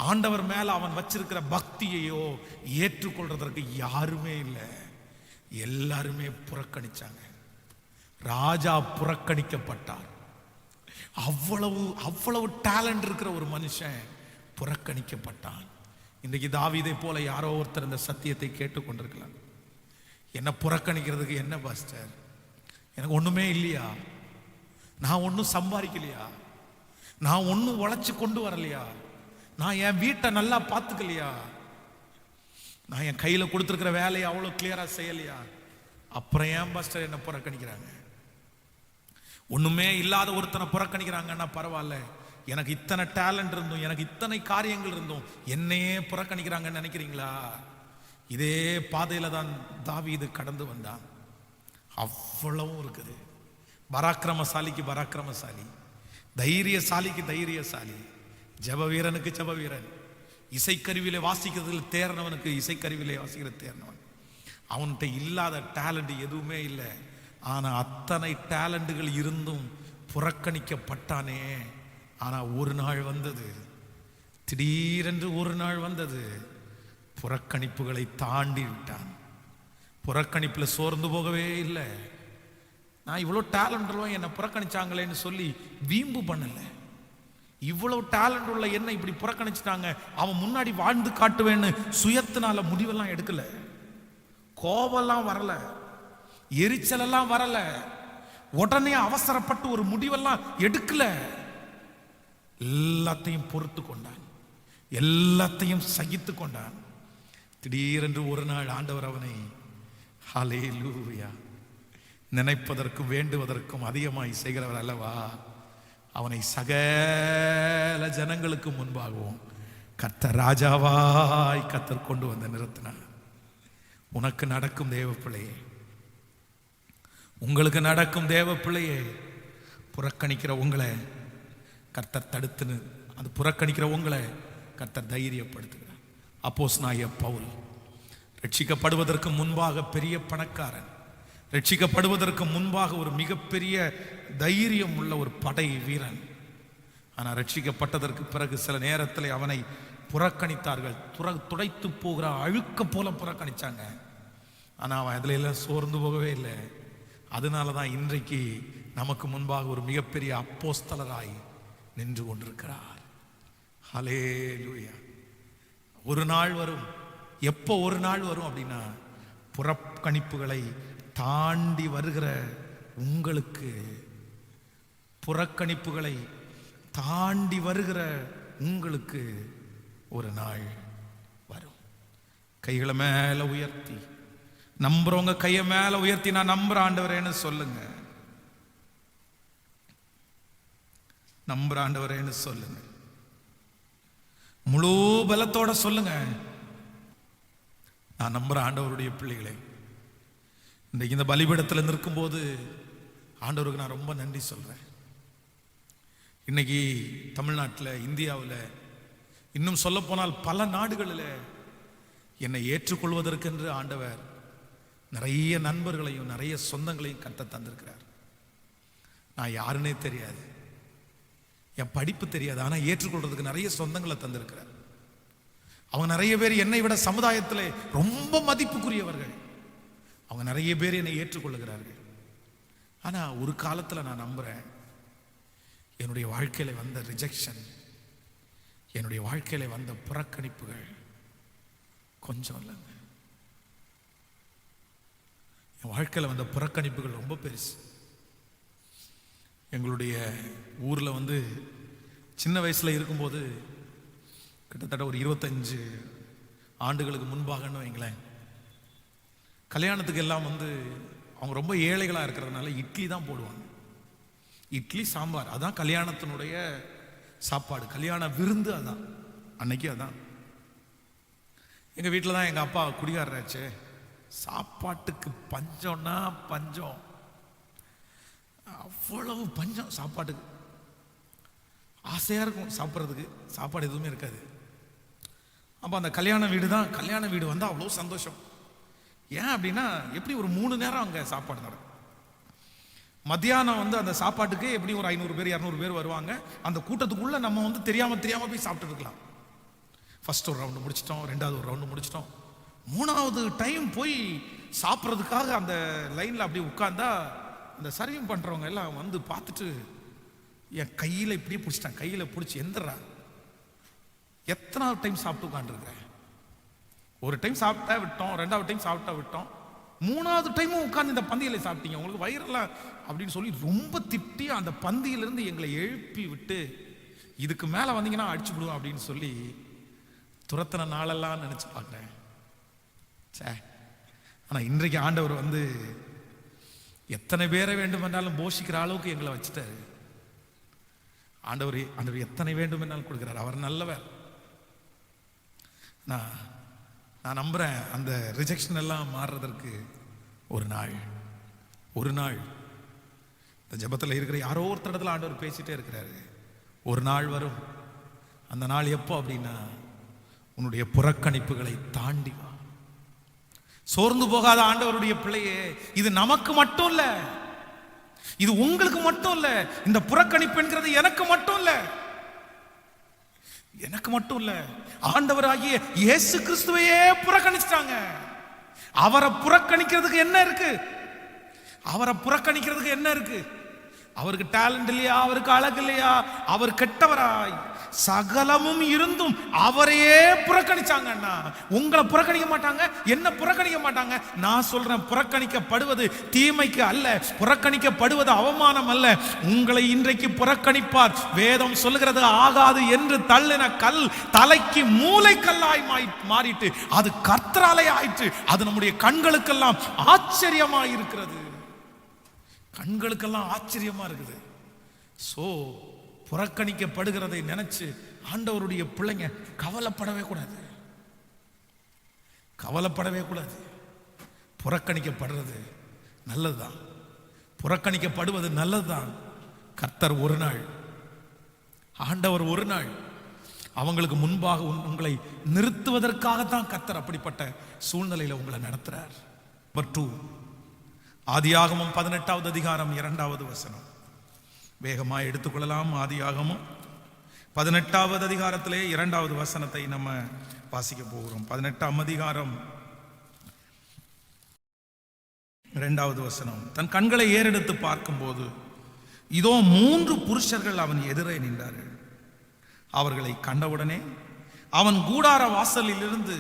ஆண்டவர் மேல அவன் வச்சிருக்கிற பக்தியையோ ஏற்றுக்கொள்றதற்கு யாருமே இல்லை. எல்லாருமே புறக்கணிச்சாங்க. ராஜா புறக்கணிக்கப்பட்டார். அவ்வளவு டேலண்ட் இருக்கிற ஒரு மனுஷன் புறக்கணிக்கப்பட்டான். இன்றைக்கு தாவீதை போல யாரோ ஒருத்தர் இந்த சத்தியத்தை கேட்டுக்கொண்டிருக்கலாம். என்ன புறக்கணிக்கிறதுக்கு என்ன பாஸ்டர்? எனக்கு ஒண்ணுமே இல்லையா? நான் ஒன்றும் சம்பாதிக்கலையா? நான் ஒன்றும் உழைச்சி கொண்டு வரலையா? நான் என் வீட்டை நல்லா பார்த்துக்கலையா? நான் என் கையில் கொடுத்துருக்கிற வேலையை அவ்வளோ கிளியரா செய்யலையா? அப்புறம் ஏன் பாஸ்டர் என்ன புறக்கணிக்கிறாங்க? ஒண்ணுமே இல்லாத ஒருத்தனை புறக்கணிக்கிறாங்கன்னா பரவாயில்ல, எனக்கு இத்தனை டேலண்ட் இருந்தும், எனக்கு இத்தனை காரியங்கள் இருந்தும் என்னையே புறக்கணிக்கிறாங்கன்னு நினைக்கிறீங்களா? இதே பாதையில தான் தாவீது கடந்து வந்தான். அவ்வளவும் இருக்குது. பராக்கிரமசாலிக்கு பராக்கிரமசாலி, தைரியசாலிக்கு தைரியசாலி, ஜப வீரனுக்கு ஜப வீரன், இசைக்கருவியில வாசிக்கிறதுல தேர்னவனுக்கு இசைக்கருவியில வாசிக்கிற தேர்னவன். அவன்கிட்ட இல்லாத டேலண்ட் எதுவுமே இல்லை. ஆனா அத்தனை டேலண்டுகள் இருந்தும் புறக்கணிக்கப்பட்டானே. ஆனா ஒரு நாள் வந்தது, திடீரென்று ஒரு நாள் வந்தது, புறக்கணிப்புகளை தாண்டி விட்டான். புறக்கணிப்புல சோர்ந்து போகவே இல்லை. நான் இவ்வளோ டேலண்ட் உள்ள என்னை புறக்கணிச்சாங்களேன்னு சொல்லி வீம்பு பண்ணல. இவ்வளவு டேலண்ட் உள்ள என்ன இப்படி புறக்கணிச்சிட்டாங்க, அவன் முன்னாடி வாழ்ந்து காட்டுவேன்னு சுயத்தினால முடிவெல்லாம் எடுக்கல. கோபம்லாம் வரல, எரிச்சலெல்லாம் வரல, உடனே அவசரப்பட்டு ஒரு முடிவெல்லாம் எடுக்கல. எல்லாத்தையும் பொறுத்து கொண்டான், எல்லாத்தையும் சகித்து கொண்டான். திடீரென்று ஒரு நாள் ஆண்டவர் அவனை ஹல்லேலூயா நினைப்பதற்கும் வேண்டுவதற்கும் அதிகமாய் செய்கிறவர் அல்லவா, அவனை சகல ஜனங்களுக்கு முன்பாகவும் கர்த்தர் ராஜாவாய் கர்த்தர் கொண்டு வந்து நிறுத்தினார். உனக்கு நடக்கும் தேவ பிள்ளையே, உங்களுக்கு நடக்கும் தேவ பிள்ளையே, புறக்கணிக்கிற உங்களை கர்த்தர் தடுத்துன்னு, அது புறக்கணிக்கிற உங்களை கர்த்தர் தைரியப்படுத்துகிறார். அப்போஸ்தலனாகிய பவுல் ரட்சிக்கப்படுவதற்கு முன்பாக பெரிய பணக்காரன், ரட்சிக்கப்படுவதற்கு முன்பாக ஒரு மிகப்பெரிய தைரியம் உள்ள ஒரு படை வீரன். ஆனால் ரட்சிக்கப்பட்டதற்கு பிறகு சில நேரத்தில் அவனை புறக்கணித்தார்கள். துடைத்து போகிற அழுக்க போல புறக்கணிச்சாங்க. ஆனால் அவன் அதில் எல்லாம் சோர்ந்து போகவே இல்லை. அதனால தான் இன்றைக்கு நமக்கு முன்பாக ஒரு மிகப்பெரிய அப்போஸ்தலராய் நின்று கொண்டிருக்கிறார். ஹல்லேலூயா. ஒரு நாள் வரும். எப்போ ஒரு நாள் வரும் அப்படின்னா, புறக்கணிப்புகளை தாண்டி வருகிற உங்களுக்கு, புறக்கணிப்புகளை தாண்டி வருகிற உங்களுக்கு ஒரு நாள் வரும். கைகளை மேல உயர்த்தி, நம்புறவங்க கையை மேல உயர்த்தி நான் நம்புற ஆண்டவரேன்னு சொல்லுங்க. நம்புற ஆண்டவரேன்னு சொல்லுங்க. முழு பலத்தோட சொல்லுங்க, நான் நம்புற ஆண்டவருடைய பிள்ளைகளை. இன்றைக்கு இந்த பலிபீடத்தில் நிற்கும் போது ஆண்டவருக்கு நான் ரொம்ப நன்றி சொல்றேன். இன்னைக்கு தமிழ்நாட்டில், இந்தியாவில், இன்னும் சொல்ல போனால் பல நாடுகளில் என்னை ஏற்றுக்கொள்வதற்கென்று ஆண்டவர் நிறைய நண்பர்களையும் நிறைய சொந்தங்களையும் கர்த்தர் தந்திருக்கிறார். நான் யாருன்னே தெரியாது, என் படிப்பு தெரியாது, ஆனால் ஏற்றுக்கொள்றதுக்கு நிறைய சொந்தங்களை தந்திருக்கிறார். அவங்க நிறைய பேர் என்னை விட சமுதாயத்தில் ரொம்ப மதிப்புக்குரியவர்கள். அவங்க நிறைய பேர் என்னை ஏற்றுக்கொள்ளுகிறார்கள். ஆனால் ஒரு காலத்தில் நான் நம்புறேன், என்னுடைய வாழ்க்கையில வந்த ரிஜெக்ஷன், என்னுடைய வாழ்க்கையில வந்த புறக்கணிப்புகள் கொஞ்சம் இல்லைங்க. என் வாழ்க்கையில் வந்த புறக்கணிப்புகள் ரொம்ப பெருசு. எங்களுடைய ஊரில் சின்ன வயசில் இருக்கும்போது, கிட்டத்தட்ட ஒரு 25 ஆண்டுகளுக்கு முன்பாகன்னு வைங்களேன், கல்யாணத்துக்கு எல்லாம் அவங்க ரொம்ப ஏழைகளாக இருக்கிறதுனால இட்லி தான் போடுவாங்க. இட்லி சாம்பார், அதான் கல்யாணத்தினுடைய சாப்பாடு, கல்யாண விருந்து அதான். அன்னைக்கு அதான். எங்கள் வீட்டில் தான் எங்கள் அப்பா குடிகாரராச்சே, சாப்பாட்டுக்கு பஞ்சம்னா பஞ்சம், அவ்வளவு பஞ்சம் சாப்பாட்டுக்கு. ஆசையாக இருக்கும் சாப்பிட்றதுக்கு, சாப்பாடு எதுவுமே இருக்காது. அப்போ அந்த கல்யாண வீடு தான், கல்யாண வீடு வந்தால் அவ்வளோ சந்தோஷம். ஏன் அப்படின்னா, எப்படி ஒரு 3 நேரம் அங்கே சாப்பாடு நடக்கும். மத்தியானம் அந்த சாப்பாட்டுக்கு எப்படி ஒரு 500 பேர் 200 பேர் வருவாங்க. அந்த கூட்டத்துக்குள்ளே நம்ம தெரியாமல் போய் சாப்பிட்டு இருக்கலாம். ஃபர்ஸ்ட் ஒரு ரவுண்டு முடிச்சிட்டோம், 2வது ஒரு ரவுண்டு முடிச்சிட்டோம், 3வது டைம் போய் சாப்பிட்றதுக்காக அந்த லைனில் அப்படி உட்கார்ந்தா அந்த சர்விங் பண்ணுறவங்க எல்லாம் பார்த்துட்டு என் கையில் இப்படியே பிடிச்சிட்டான். கையில் பிடிச்சி, எந்திரா, எத்தனாவது டைம் சாப்பிட்டு உட்காந்துருக்கிறேன். ஒரு டைம் சாப்பிட்டா விட்டோம், 2வது டைம் சாப்பிட்டா விட்டோம், 3வது டைமும் உட்காந்து இந்த பந்தியில் சாப்பிட்டீங்க, உங்களுக்கு வயிறெல்லாம் அப்படின்னு சொல்லி ரொம்ப திட்டி அந்த பந்தியிலிருந்து எங்களை எழுப்பி விட்டு, இதுக்கு மேலே வந்தீங்கன்னா அடிச்சு விடுவோம் அப்படின்னு சொல்லி துரத்தின நாளெல்லாம் நினச்சி பார்க்குறேன். சே, ஆனால் இன்றைக்கு ஆண்டவர் எத்தனை பேரை வேண்டுமென்றாலும் போஷிக்கிற அளவுக்கு எங்களை வச்சுட்டாரு. ஆண்டவர் எத்தனை வேண்டும் என்னாலும் கொடுக்கிறார். அவர் நல்லவர். நான் நான் நம்புறேன் அந்த ரிஜெக்ஷன் எல்லாம் மாறுறதற்கு ஒரு நாள் இந்த ஜெபத்தில் இருக்கிற யாரோ ஒருத்தர் இடத்துல ஆண்டவர் பேசிட்டே இருக்கிறாரு. ஒரு நாள் வரும். அந்த நாள் எப்போ அப்படின்னா, உன்னுடைய புறக்கணிப்புகளை தாண்டி வா. சோர்ந்து போகாத ஆண்டவருடைய பிள்ளையே, இது நமக்கு மட்டும் இல்ல, இது உங்களுக்கு மட்டும் இல்ல. இந்த புறக்கணிப்பு என்கிறது எனக்கு மட்டும் இல்ல. ஆண்டவராகிய இயேசு கிறிஸ்துவையே புறக்கணிச்சிட்டாங்க. அவரை புறக்கணிக்கிறதுக்கு என்ன இருக்கு? அவருக்கு டேலண்ட் இல்லையா? அவருக்கு அழகு இல்லையா? அவர் கெட்டவராய் சகலமும் இருந்தும் அவரையே புறக்கணிச்சாங்கன்னா, உங்களை புறக்கணிக்க மாட்டாங்க, என்ன புறக்கணிக்க மாட்டாங்க. நான் சொல்றேன், புறக்கணிக்கப்படுவது தீமைக்கு அல்ல, புறக்கணிக்கப்படுவது அவமானம் அல்ல. உங்களை இன்றைக்கு புறக்கணிப்பார். வேதம் சொல்லுகிறது, ஆகாது என்று தள்ளின கல் தலைக்கு மூளைக்கல்லாய் மாறிட்டு அது கர்த்தராலே ஆயிற்று. அது நம்முடைய கண்களுக்கெல்லாம் ஆச்சரியமாய் இருக்கிறது. சோ புறக்கணிக்கப்படுகிறதை நினைச்சு ஆண்டவருடைய பிள்ளைங்க கவலைப்படவே கூடாது. புறக்கணிக்கப்படுறது நல்லதுதான், புறக்கணிக்கப்படுவது நல்லதுதான். கர்த்தர் ஒரு நாள், ஆண்டவர் ஒரு நாள் அவங்களுக்கு முன்பாக உங்களை நிறுத்துவதற்காகத்தான் கர்த்தர் அப்படிப்பட்ட சூழ்நிலையில உங்களை நடத்துறார். நம்பர் 2, ஆதியாகமம் 18வது அதிகாரம் 2வது வசனம். வேகமாக எடுத்துக்கொள்ளலாம். ஆதியாகமம் 18வது அதிகாரத்திலே 2வது வசனத்தை நம்ம வாசிக்க போகிறோம். 18ஆம் அதிகாரம் 2வது வசனம். தன் கண்களை ஏறெடுத்து பார்க்கும்போது இதோ 3 புருஷர்கள் அவன் எதிரே நின்றார்கள். அவர்களை கண்டவுடனே அவன் கூடார வாசலில் இருந்து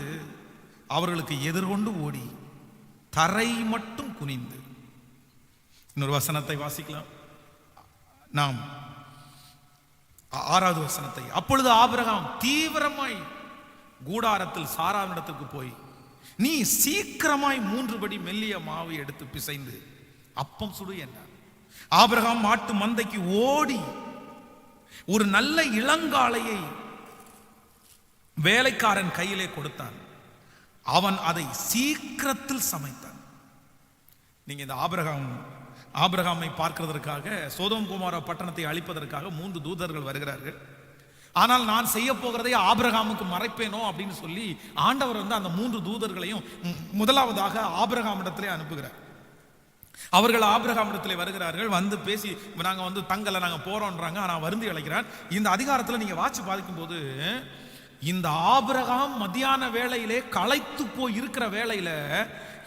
அவர்களுக்கு எதிர்கொண்டு ஓடி தரை மட்டும் குனிந்து. இன்னொரு வசனத்தை வாசிக்கலாம் நாம், 6வது வசனத்தை. அப்பொழுது ஆபிரகாம் தீவிரமாய் கூடாரத்தில் சாராவிடத்துக்கு போய், நீ சீக்கிரமாய் 3 படி மெல்லிய மாவை எடுத்து பிசைந்து அப்பம் சுடு என்றார். ஆபிரகாம் மாட்டு மந்தைக்கு ஓடி ஒரு நல்ல இளங்காளையை வேலைக்காரன் கையிலே கொடுத்தான். அவன் அதை சீக்கிரத்தில் சமைத்தான். நீங்க இந்த ஆபிரகாமை பார்க்கிறதற்காக, சோதோம் குமார பட்டணத்தை அழிப்பதற்காக 3 தூதர்கள் வருகிறார்கள். ஆனால் நான் செய்ய போகிறதை ஆபிரகாமுக்கு மறைப்பேனோ அப்படின்னு சொல்லி ஆண்டவர் அந்த 3 தூதர்களையும் முதலாவதாக ஆபிரகாமிடத்திலே அனுப்புகிறார். அவர்கள் ஆபிரகாமிடத்திலே வருகிறார்கள். வந்து பேசி, நாங்க தங்கல, நாங்க போறோம்ன்றாங்க. ஆனா வருந்தி அழைக்கிறார். இந்த அதிகாரத்தில் நீங்க வாட்சி பார்க்கும் போது, இந்த ஆபிரகாம் மத்தியான வேளையிலே களைத்து போய் இருக்கிற வேளையில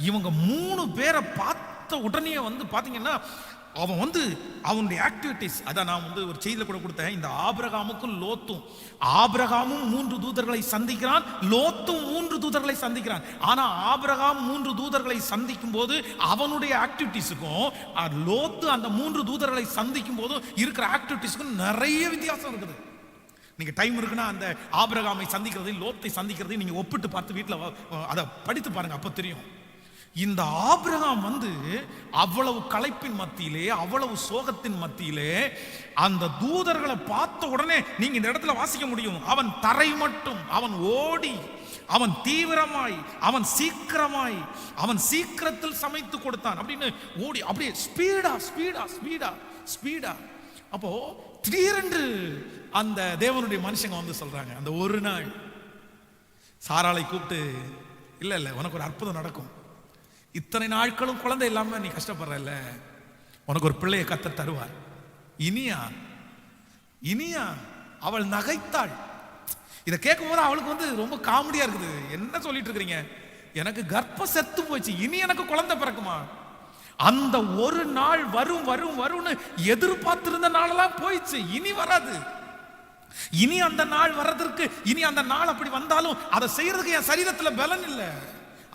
இவங்க 3 பேரை பார்த்த உடனே பாத்தீங்கன்னா, அவன் அவனுடைய ஆக்டிவிட்டிஸ், அதான் நான் ஒரு செய்தியில கூட கொடுத்தேன். இந்த ஆபிரகாமுக்கும் லோத்தும், ஆபிரகாமும் 3 தூதர்களை சந்திக்கிறான், லோத்தும் 3 தூதர்களை சந்திக்கிறான். ஆனா ஆபிரகாம் 3 தூதர்களை சந்திக்கும் போது அவனுடைய ஆக்டிவிட்டிஸுக்கும் லோத்து அந்த 3 தூதர்களை சந்திக்கும் போது இருக்கிற ஆக்டிவிட்டிஸுக்கும் நிறைய வித்தியாசம் இருக்குது. நீங்க டைம் இருக்குன்னா அந்த ஆபிரகாமை சந்திக்கிறதையும் லோத்தை சந்திக்கிறதையும் நீங்க ஒப்பிட்டு பார்த்து வீட்டில் அதை படித்து பாருங்க, அப்ப தெரியும். இந்த ஆபிரகாம் அவ்வளவு களைப்பின் மத்தியிலே, அவ்வளவு சோகத்தின் மத்தியிலே அந்த தூதர்களை பார்த்த உடனே நீங்க இந்த இடத்துல வாசிக்க முடியும், அவன் தரை மட்டும், அவன் ஓடி, அவன் தீவிரமாய், அவன் சீக்கிரமாய், அவன் சீக்கிரத்தில் சமைத்து கொடுத்தான் அப்படின்னு ஓடி, அப்படியே ஸ்பீடா. அப்போ திடீரென்று அந்த தேவனுடைய மனுஷங்க சொல்றாங்க, அந்த ஒரு நாள் சாராளை கூப்பிட்டு, இல்ல உனக்கு ஒரு அற்புதம் நடக்கும். இத்தனை நாட்களும் குழந்தை இல்லாம நீ கஷ்டப்படுற, உனக்கு ஒரு பிள்ளையை கர்த்தர் தருவார். இனியா அவள் நகைத்தாள். இதை கேட்கும் போது அவளுக்கு ரொம்ப காமெடியா இருக்குது. என்ன சொல்லிட்டு இருக்கிறீங்க? எனக்கு கர்ப்பம் செத்து போச்சு, இனி எனக்கு குழந்தை பிறக்குமா? அந்த ஒரு நாள் வரும்னு எதிர்பார்த்திருந்த நாளெல்லாம் போயிடுச்சு, இனி வராது. இனி அந்த நாள் வர்றதற்கு, இனி அந்த நாள் அப்படி வந்தாலும் அதை செய்யறதுக்கு என் சரீரத்துல பலன் இல்லை.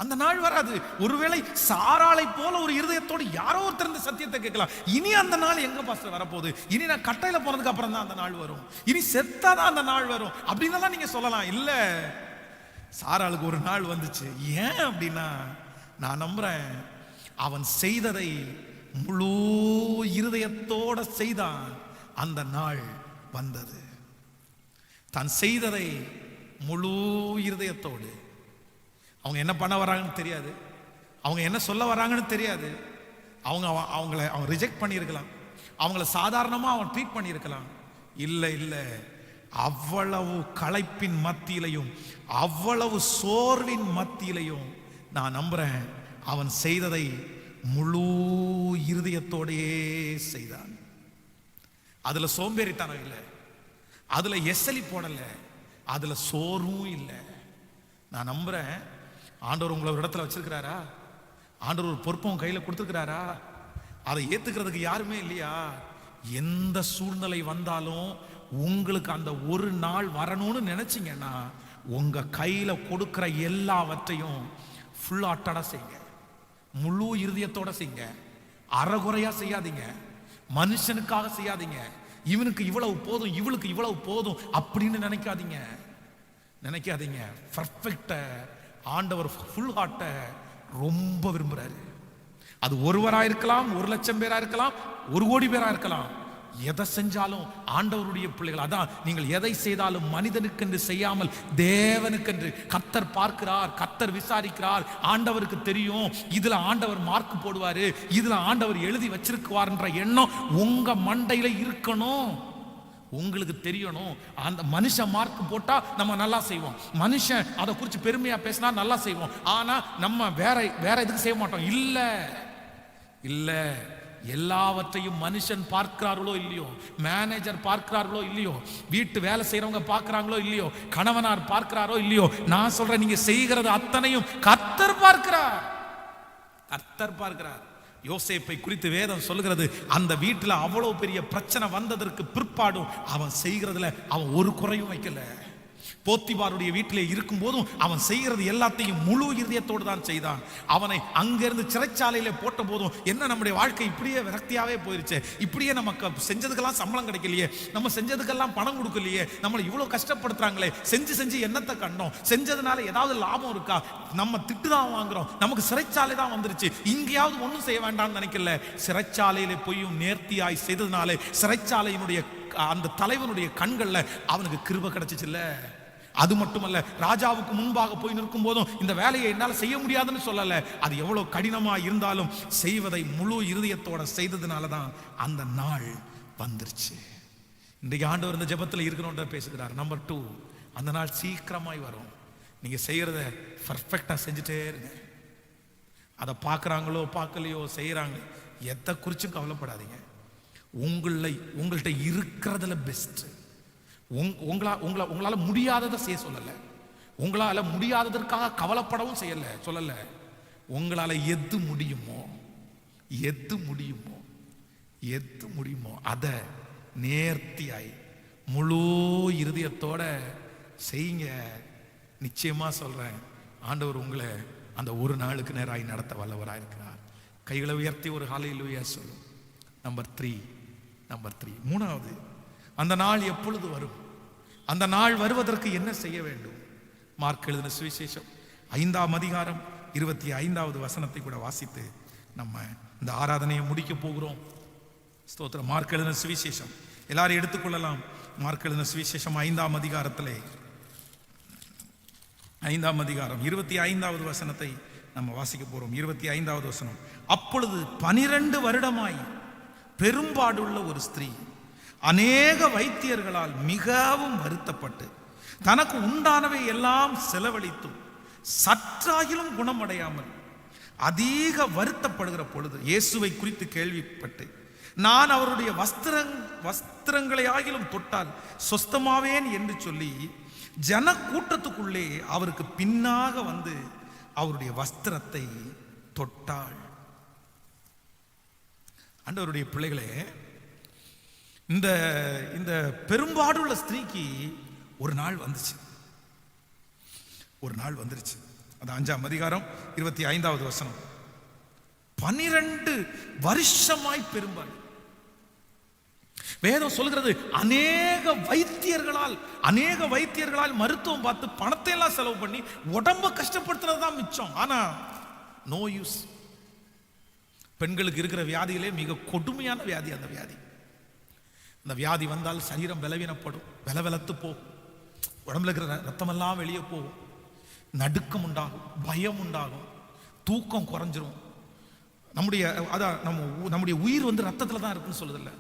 அந்த நாள் வராது. ஒருவேளை சாராளை போல ஒரு இருதயத்தோடு யாரோ ஒருத்தர் சத்தியத்தை கேட்கலாம். இனி அந்த நாள் எங்க பாஸ்டர் வரப்போகுது? இனி நான் கட்டையில போனதுக்கு அப்புறம் தான் அந்த நாள் வரும், இனி செத்தாதான் அந்த நாள் வரும் அப்படின்னு நீங்க சொல்லலாம். இல்ல, சாராளுக்கு ஒரு நாள் வந்துச்சு. ஏன் அப்படின்னா, நான் நம்புறேன், அவன் செய்ததை முழு இருதயத்தோட செய்தான். அந்த நாள் வந்தது. தான் செய்ததை முழு இருதயத்தோடு அவங்க என்ன பண்ண வராங்கன்னு தெரியாது, அவங்க என்ன சொல்ல வராங்கன்னு தெரியாது. அவங்கள ரிஜெக்ட் பண்ணியிருக்கலாம், அவங்கள சாதாரணமாக அவன் ட்ரீட் பண்ணியிருக்கலாம். இல்லை இல்லை, அவ்வளவு களைப்பின் மத்தியிலையும் அவ்வளவு சோர்வின் மத்தியிலையும் நான் நம்புறேன் அவன் செய்ததை முழு இருதயத்தோடையே செய்தான். அதுல சோம்பேறித்தனம் இல்லை, அதுல எசலி போடல, அதுல சோர்வும் இல்லை. நான் நம்புறேன் ஆண்டவர் உங்களை ஒரு இடத்துல வச்சிருக்கிறாரா, ஆண்டவர் ஒரு பொறுப்பை உங்க கையில கொடுத்துருக்கிறாரா, அதை ஏத்துக்கிறதுக்கு யாருமே இல்லையா? எந்த சூழ்நிலை வந்தாலும் உங்களுக்கு அந்த ஒரு நாள் வரணும்னு நினைச்சீங்கன்னா உங்க கையில கொடுக்கிற எல்லாவற்றையும் ஃபுல் ஆட்டடா செய்யுங்க, முழு இருதயத்தோட செய்யுங்க. அறகுறையா செய்யாதீங்க, மனுஷனுக்காக செய்யாதீங்க. இவனுக்கு இவ்வளவு போதும், இவளுக்கு இவ்வளவு போதும் அப்படின்னு நினைக்காதீங்க. பர்ஃபெக்ட ஆண்டவர் ஃபுல் ஹார்ட்டை ரொம்ப விரும்புறாரு. அது ஒருவரா இருக்கலாம், 1,00,000 பேரா இருக்கலாம், 1,00,00,000 பேரா இருக்கலாம். எதை செஞ்சாலும் ஆண்டவருடைய பிள்ளைகள். அதான் நீங்கள் எதை செய்தாலும் மனிதனுக்கென்று செய்யாமல் தேவனுக்கென்று. கர்த்தர் பார்க்கிறார், கர்த்தர் விசாரிக்கிறார். ஆண்டவருக்கு தெரியும் இதுல ஆண்டவர் மார்க் போடுவாரு, இதுல ஆண்டவர் எழுதி வச்சிருக்குவார்ன்ற எண்ணம் உங்க மண்டையில இருக்கணும். உங்களுக்கு தெரியணும், அந்த மனுஷன் மார்க் போட்டா நம்ம நல்லா செய்வோம், மனுஷன் அதை குறித்து பெருமையா பேசினா நல்லா செய்வோம். ஆனா நம்ம வேற எதுக்கு செய்ய மாட்டோம். இல்ல, எல்லாவற்றையும் மனுஷன் பார்க்கிறார்களோ இல்லையோ, மேனேஜர் பார்க்கிறார்களோ இல்லையோ, வீட்டு வேலை செய்யறவங்க பார்க்கிறாங்களோ இல்லையோ, கணவனார் பார்க்கிறாரோ இல்லையோ, நான் சொல்றேன் நீங்க செய்கிறது அத்தனையும் கர்த்தர் பார்க்கிறார். யோசேப்பை குறித்து வேதம் சொல்லுகிறது, அந்த வீட்டில் அவ்வளவு பெரிய பிரச்சனை வந்ததற்கு பிற்பாடும் அவன் செய்கிறதுல அவன் ஒரு குறையும் வைக்கல. போத்திபாருடைய வீட்டிலே இருக்கும் போதும் அவன் செய்கிறது எல்லாத்தையும் முழு இருதயத்தோடு தான் செய்தான். அவனை அங்கிருந்து சிறைச்சாலையில போட்ட போதும் என்ன நம்முடைய வாழ்க்கை இப்படியே விரக்தியாவே போயிருச்சு, இப்படியே நமக்கு செஞ்சதுக்கெல்லாம் சம்பளம் கிடைக்கலையே, நம்ம செஞ்சதுக்கெல்லாம் பணம் கொடுக்கலையே, நம்மளை இவ்வளவு கஷ்டப்படுத்துறாங்களே, செஞ்சு என்னத்தை கண்டோம், செஞ்சதுனால ஏதாவது லாபம் இருக்கா, நம்ம திட்டு தான் வாங்குறோம், நமக்கு சிறைச்சாலை தான் வந்துருச்சு, இங்கேயாவது ஒன்றும் செய்ய வேண்டாம்னு நினைக்கல. சிறைச்சாலையில போயும் நேர்த்தியாய் செய்ததுனால சிறைச்சாலையினுடைய அந்த தலைவனுடைய கண்கள்ல அவனுக்கு கிருபை கிடைச்சிச்சுல்ல. அது மட்டுமல்ல, ராஜாவுக்கு முன்பாக போய் நிற்கும் போதும் இந்த வேலையை என்னால் செய்ய முடியாதுன்னு சொல்லல. அது எவ்வளவு கடினமா இருந்தாலும் செய்வதை முழு இருதயத்தோட செய்ததுனால தான் அந்த நாள் வந்துருச்சு. இன்றைக்கு ஆண்டவர் இந்த ஜெபத்தில் இருக்கிறோன்ற பேசுகிறார். நம்பர் 2, அந்த நாள் சீக்கிரமாய் வரும். நீங்க செய்யறத பர்ஃபெக்டா செஞ்சுட்டே இருங்க. அதை பார்க்குறாங்களோ பார்க்கலையோ செய்யறாங்க, எதை குறிச்சும் கவலைப்படாதீங்க. உங்கள்கிட்ட இருக்கிறதுல பெஸ்ட். உங்களால முடியாததை செய்ய சொல்லல, உங்களால முடியாததற்காக கவலைப்படவும் சொல்லல. உங்களால எது முடியுமோ அதை நேர்த்தியாய் முழு இருதயத்தோட செய்யுங்க. நிச்சயமா சொல்றேன், ஆண்டவர் உங்களை அந்த ஒரு நாளுக்கு நேராய் நடத்த வல்லவராக இருக்கிறார். கைகளை உயர்த்தி ஒரு ஹல்லேலூயா சொல்லும். நம்பர் 3, 3வது, அந்த நாள் எப்பொழுது வரும், அந்த நாள் வருவதற்கு என்ன செய்ய வேண்டும்? மார்க் எழுதின சுவிசேஷம் 5ஆம் அதிகாரம் 25வது வசனத்தை கூட வாசித்து நம்ம இந்த ஆராதனையை முடிக்க போகிறோம். ஸ்தோத்திரம். மார்க் எழுதின சுவிசேஷம் எல்லாரும் எடுத்துக்கொள்ளலாம். மார்க் எழுதின சுவிசேஷம் 5ஆம் அதிகாரத்திலே 5ஆம் அதிகாரம் 25வது வசனத்தை நம்ம வாசிக்க போறோம். 25வது வசனம். அப்பொழுது 12 வருடமாய் பெரும்பாடுள்ள ஒரு ஸ்திரீ அநேக வைத்தியர்களால் மிகவும் வருத்தப்பட்டு தனக்கு உண்டானவை எல்லாம் செலவழித்தும் சற்றாகிலும் குணமடையாமல் அதிக வருத்தப்படுகிற பொழுது இயேசுவை குறித்து கேள்விப்பட்டு, நான் அவருடைய வஸ்திரங்களை ஆகிலும் தொட்டால் சொஸ்தமாவேன் என்று சொல்லி ஜன கூட்டத்துக்குள்ளே அவருக்கு பின்னாக வந்து அவருடைய வஸ்திரத்தை தொட்டாள். ஆண்டவருடைய பிள்ளைகளே, இந்த பெரும்பாடுள்ள ஸ்திரீக்கு ஒரு நாள் வந்துருச்சு. அது 5ஆம் அதிகாரம் 25வது வசனம். 12 வருஷமாய் பெரும்பாடு. வேதம் சொல்கிறது, அநேக வைத்தியர்களால் மருத்துவம் பார்த்து பணத்தை எல்லாம் செலவு பண்ணி உடம்ப கஷ்டப்படுத்துறது தான் மிச்சம். ஆனா நோ யூஸ். பெண்களுக்கு இருக்கிற வியாதியிலே மிக கொடுமையான வியாதி அந்த வியாதி. அந்த வியாதி வந்தால் சரீரம் பலவீனப்படும், வெலத்து போகும், உடம்புல இருக்கிற ரத்தமெல்லாம் வெளியே போகும். நடுக்கம் உண்டாகும், பயம் உண்டாகும், தூக்கம் குறைஞ்சிரும். நம்முடைய உயிர் வந்து ரத்தத்துல தான் இருக்குன்னு சொல்லுதில்ல.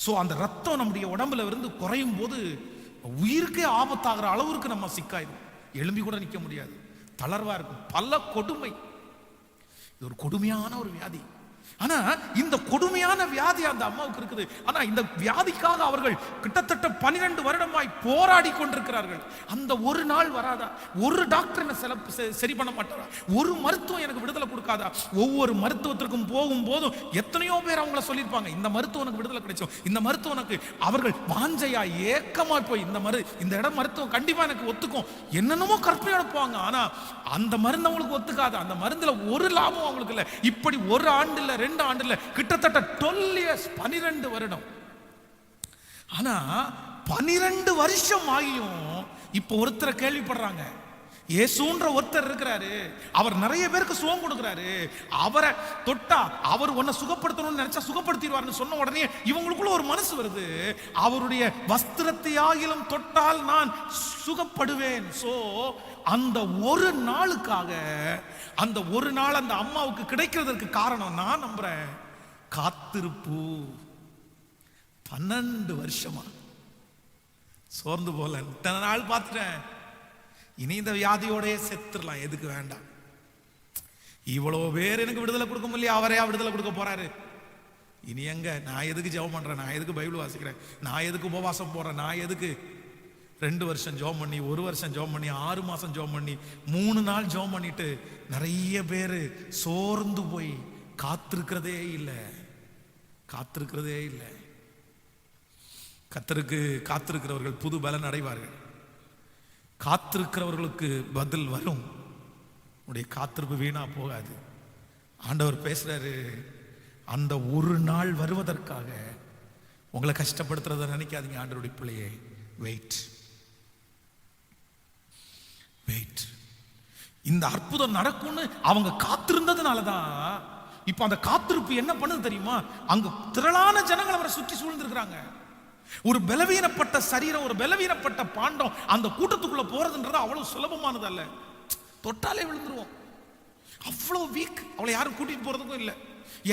ஸோ அந்த ரத்தம் நம்முடைய உடம்புல இருந்து குறையும் போது உயிருக்கே ஆபத்தாகிற அளவுக்கு நம்ம சிக்காயிடும். எழும்பி கூட நிற்க முடியாது, தளர்வா இருக்கும், பல கொடுமை. இது ஒரு கொடுமையான ஒரு வியாதி. ஆனா இந்த கொடுமையான வியாதி அந்த அம்மாவுக்கு இருக்குது. ஆனா இந்த வியாதிக்காக அவர்கள் கிட்டத்தட்ட 12 வருடமாய் போராடி கொண்டிருக்கிறார்கள். அந்த ஒரு நாள் வராதா? ஒரு டாக்டர் என்ன சரி பண்ண மாட்டாரா? ஒரு மருத்துவம் எனக்கு விடுதலை கொடுக்காதா? ஒவ்வொரு மருத்துவத்திற்கும் போகும் போதும் எத்தனையோ பேர் அவங்கள சொல்லியிருப்பாங்க, இந்த மருத்துவம் எனக்கு விடுதலை கிடைச்சோம், இந்த மருத்துவம் எனக்கு. அவர்கள் வாஞ்சையா ஏக்கமா போய் இந்த இடம் மருத்துவம் கண்டிப்பா எனக்கு ஒத்துக்கும் என்னென்னமோ கற்பனையோட போவாங்க. ஆனா அந்த மருந்து அவங்களுக்கு ஒத்துக்காது. அந்த மருந்துல ஒரு லாபம் அவங்களுக்கு இல்லை. இப்படி ஒரு ஆண்டு இல்ல, 2 ஆண்டு இல்ல, கிட்டத்தட்ட 12 years, 12 வருடம். ஆனா 12 வருஷம் ஆகியும் இப்ப ஒருத்தரை கேள்விப்படுறாங்க. இயேசுன்ற ஒருத்தர் இருக்கிறாரு, அவர் நிறைய பேருக்கு சுகம் கொடுக்கிறாரு. அவரை தொட்டா அவர் உன்னை சுகப்படுத்தணும்னு நினைச்சா சுகப்படுத்திடுவார்னு சொன்ன உடனே இவங்களுக்குள்ள ஒரு மனசு வருது, அவருடைய வஸ்திரத்தை ஆகிலும் தொட்டால் நான் சுகப்படுவேன். சோ அந்த ஒரு நாளுக்காக, அந்த ஒரு நாள் அந்த அம்மாவுக்கு கிடைக்கிறதுக்கு காரணம் நான் நம்புறேன் காத்திருப்பு. 12 வருஷமா சோர்ந்து போல இத்தனை நாள் பார்த்துட்டேன், இனி இந்த வியாதியோடய செத்துடலாம், எதுக்கு வேண்டாம். இவ்வளவு பேர் எனக்கு விடுதலை கொடுக்க முடியல, அவரையா விடுதலை கொடுக்க போறாரு. இனி எங்க நான் எதுக்கு ஜெபம் பண்றேன், நான் எதுக்கு பைபிள் வாசிக்கிறேன், நான் எதுக்கு உபவாசம் போறேன், நான் எதுக்கு 2 வருஷம் ஜெபம் பண்ணி, 1 வருஷம் ஜெபம் பண்ணி, 6 மாசம் ஜெபம் பண்ணி, 3 நாள் ஜெபம் பண்ணிட்டு நிறைய பேர் சோர்ந்து போய் காத்திருக்கிறதே இல்லை. கர்த்தருக்கு காத்திருக்கிறவர்கள் புது பலன் அடைவார்கள். காத்திருக்கிறவர்களுக்கு பதில் வரும். உடைய காத்திருப்பு வீணா போகாது. ஆண்டவர் பேசுறாரு, அந்த ஒரு நாள் வருவதற்காக உங்களை கஷ்டப்படுத்துறத நினைக்காதீங்க. ஆண்டவருடைய பிள்ளையே, வெயிட். இந்த அற்புதம் நடக்கும்னு அவங்க காத்திருந்ததுனாலதான் இப்ப அந்த காத்திருப்பு என்ன பண்ணுது தெரியுமா? அங்க திரளான ஜனங்கள் அவரை சுற்றி சூழ்ந்திருக்கிறாங்க. ஒரு பலவீனப்பட்ட சரீரம், ஒரு பலவீனப்பட்ட பாண்டம் அந்த கூட்டத்துக்குள்ள போறதுன்றது அவ்வளவு சுலபமானது அல்ல. தொட்டாலே விழுந்துருவோம், அவ்வளவு வீக். அவளை யாரும் கூட்டிட்டு போறதுக்கும் இல்லை.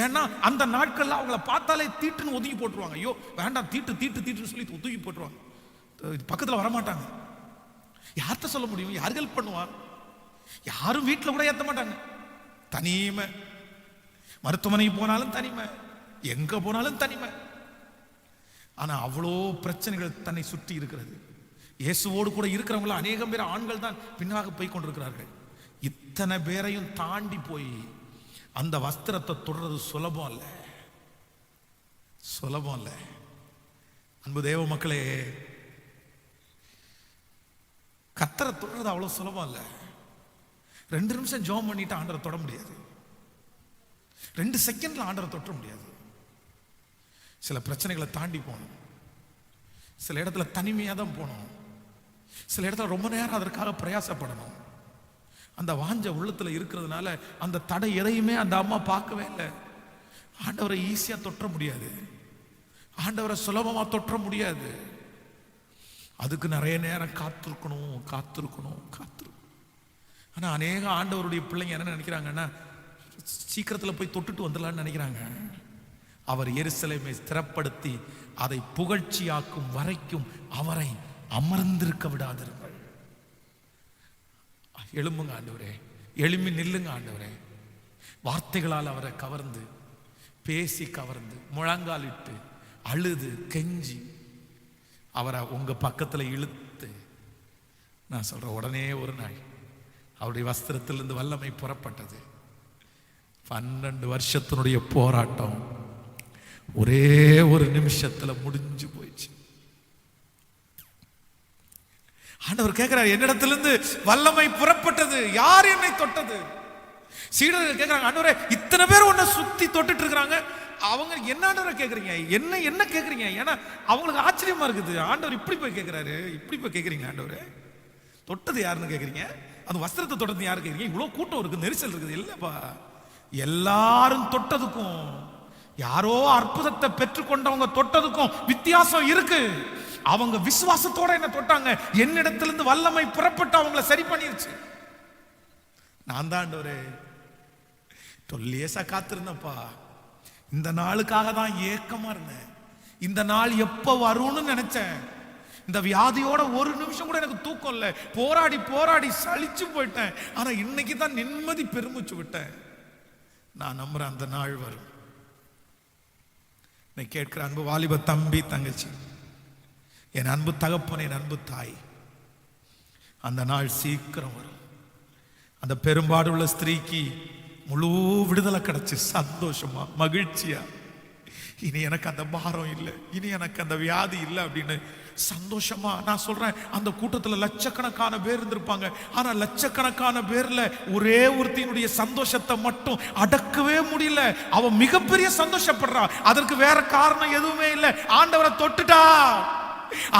ஏன்னா அந்த நாட்கள்ல அவங்கள பார்த்தாலே தீட்டுன்னு ஒதுக்கி போட்டுருவாங்க. ஐயோ வேண்டாம், தீட்டுன்னு சொல்லி ஒதுக்கி போட்டுருவாங்க. பக்கத்துல வரமாட்டாங்க. யார்கிட்ட சொல்ல முடியும்? யார் ஹெல்ப் பண்ணுவா? யாரும் வீட்டில் கூட ஏற்ற மாட்டாங்க. தனிமை. மருத்துவமனைக்கு போனாலும் தனிமை, எங்க போனாலும் தனிமை. ஆனா அவ்வளோ பிரச்சனைகள் தன்னை சுற்றி இருக்கிறது. இயேசுவோடு கூட இருக்கிறவங்கள அநேகம் பேர் ஆண்கள் தான் பின்னாக போய் கொண்டிருக்கிறார்கள். இத்தனை பேரையும் தாண்டி போய் அந்த வஸ்திரத்தை தொடர்றது சுலபம் அல்ல. அன்பு தேவ மக்களே, கர்த்தரை தொடர்றது அவ்வளவு சுலபம் இல்ல. 2 நிமிஷம் ஜெபம் பண்ணிட்டு ஆண்டவரை தொட முடியாது. 2 செகண்ட்ல ஆண்டவரை தொட்ட முடியாது. சில பிரச்சனைகளை தாண்டி போகணும். சில இடத்துல தனிமையா தான் போகணும். சில இடத்துல ரொம்ப நேரம் அதற்காக பிரயாசப்படணும். அந்த வாஞ்ச உள்ளத்துல இருக்கிறதுனால அந்த தடை எதையுமே அந்த அம்மா பார்க்கவே இல்லை. ஆண்டவரை ஈஸியா தொற்ற முடியாது, ஆண்டவரை சுலபமா தொற்ற முடியாது. அதுக்கு நிறைய நேரம் காத்திருக்கணும். ஆனா அநேக ஆண்டவருடைய பிள்ளைங்க என்ன நினைக்கிறாங்கன்னா, சீக்கிரத்துல போய் தொட்டுட்டு வந்துடலான்னு நினைக்கிறாங்க. அவர் எருசலேமை ஸ்திரப்படுத்தி அதை புகழ்ச்சியாக்கும் வரைக்கும் அவரை அமர்ந்திருக்க விடாதிருங்கள். எழும்புங்க ஆண்டவரே, எழும்பி நில்லுங்க ஆண்டவரே. வார்த்தைகளால் அவரை கவர்ந்து, பேசி கவர்ந்து, முழங்காலிட்டு, அழுது, கெஞ்சி அவரை உங்க பக்கத்துல இழுத்து, நான் சொல்ற உடனே ஒரு நாள் அவருடைய வஸ்திரத்திலிருந்து வல்லமை புறப்பட்டது. 12 வருஷத்தினுடைய போராட்டம் ஒரே ஒரு நிமிஷத்துல முடிஞ்சு போயிடுச்சு. ஆண்டவர் கேட்கிறார், என்னிடத்திலிருந்து வல்லமை புறப்பட்டது, யார் என்னை தொட்டது? சீடர்கள் கேட்கிறாங்க, ஆண்டவரே இத்தனை பேர் உன்னை சுத்தி தொட்டுட்டு இருக்கிறாங்க, அவங்க என்ன ஆண்டவரை கேட்குறீங்க, என்ன கேட்குறீங்க? ஏன்னா அவங்களுக்கு ஆச்சரியமா இருக்குது. ஆண்டவர் இப்படி போய் கேட்கிறாரு, இப்படி போய் கேட்குறீங்க, ஆண்டவர் தொட்டது யாருன்னு கேட்குறீங்க, அந்த வஸ்திரத்தை தொட்டது யாரு கேட்குறீங்க? இவ்வளோ கூட்டம் இருக்குது, நெரிசல் இருக்குது. இல்லப்பா, எல்லாரும் தொட்டதுக்கும் யாரோ அற்புதத்தை பெற்றுக்கொண்டவங்க தொட்டதுக்கும் வித்தியாசம் இருக்கு. அவங்க விசுவாசத்தோட என்ன தொட்டாங்க, என்னிடத்திலிருந்து வல்லமை புறப்பட்டு அவங்கள சரி பண்ணிருச்சு. நான் தான் ஆண்டவரே 12 இயர்ஸா காத்திருந்தப்பா. இந்த நாளுக்காக தான் ஏக்கமா இருந்தேன். இந்த நாள் எப்ப வரும்னு நினைச்சேன். இந்த வியாதியோட ஒரு நிமிஷம் கூட எனக்கு தூக்கம் இல்லை. போராடி போராடி சலிச்சு போயிட்டேன். ஆனா இன்னைக்கு தான் நிம்மதி பெருமிச்சு விட்டேன். நான் நம்புறேன் அந்த நாள் வரும். கேட்கிற அன்பு வாலிப தம்பி தங்கச்சி, என் அன்பு தகப்பன், என் அன்பு தாய், அந்த நாள் சீக்கிரம் வரும். அந்த பெரும்பாடுள்ள ஸ்திரீக்கு முழு விடுதலை கிடைச்சு சந்தோஷமா மகிழ்ச்சியா, இனி எனக்கு அந்த பாரம் இல்லை, இனி எனக்கு அந்த வியாதி இல்லை அப்படின்னு சந்தோஷமா. நான் சொல்றேன், அந்த கூட்டத்தில் லட்சக்கணக்கான பேர் இருந்திருப்பாங்க. ஆனா லட்சக்கணக்கான பேர்ல ஒரே ஒருத்தினுடைய சந்தோஷத்தை மட்டும் அடக்கவே முடியல. அவ மிகப்பெரிய சந்தோஷப்படுறா. அதற்கு வேற காரணம் எதுவுமே இல்லை. ஆண்டவரை தொட்டுட்டா,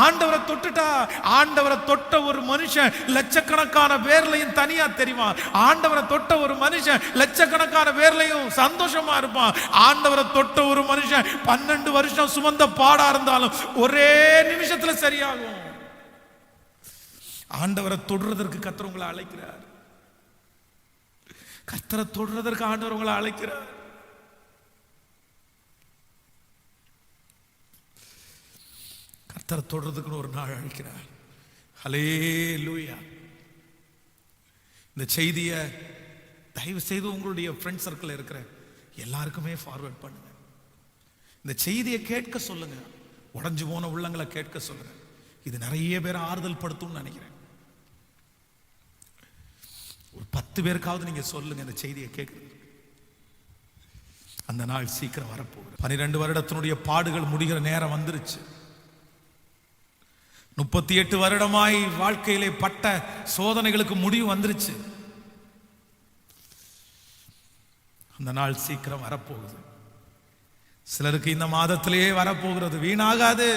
ஆண்டவரை தொட்டுட்டா. ஆண்டவரை தொட்ட ஒரு மனுஷன் லட்சக்கணக்கான பேர்லையும் தனியா தெரியுமா? ஆண்டவரை தொட்ட ஒரு மனுஷன் லட்சக்கணக்கான பேர்லையும் சந்தோஷமா இருப்பான். ஆண்டவரை தொட்ட ஒரு மனுஷன் 12 வருஷம் சுமந்த பாடா இருந்தாலும் ஒரே நிமிஷத்துல சரியாகும். ஆண்டவரை தொடுறதற்கு கர்த்தர் உங்களை அழைக்கிறார். கர்த்தரை தொடுறதற்கு ஆண்டவர் உங்களை அழைக்கிறார். கர்த்தரை தொடுறதுக்குன்னு ஒரு நாள் அழைக்கிறார். ஹல்லேலூயா. இந்த செய்தியை தயவு செய்து உங்களுடைய ஃப்ரெண்ட் சர்க்கிள் இருக்கிற எல்லாருக்குமே ஃபார்வர்ட் பண்ணுங்க. இந்த செய்தியை கேட்க சொல்லுங்க. உடைஞ்சு போன உள்ளங்களை கேட்க சொல்லுங்க. இது நிறைய பேர் ஆறுதல் படுத்தும்னு நினைக்கிறேன். ஒரு 10 பேருக்காவது நீங்க சொல்லுங்க இந்த செய்தியை கேட்குறது. அந்த நாள் சீக்கிரம் வரப்போகுது. 12 வருடத்தினுடைய பாடுகள் முடிகிற நேரம் வந்துருச்சு. 38 வருடமாய் வாழ்க்கையிலே பட்ட சோதனைகளுக்கு முடிவு வந்துருச்சு. அந்த நாள் சீக்கிரம் வரப்போகுது. சிலருக்கு இந்த மாதத்திலேயே வரப்போகிறது. வீணாகாது.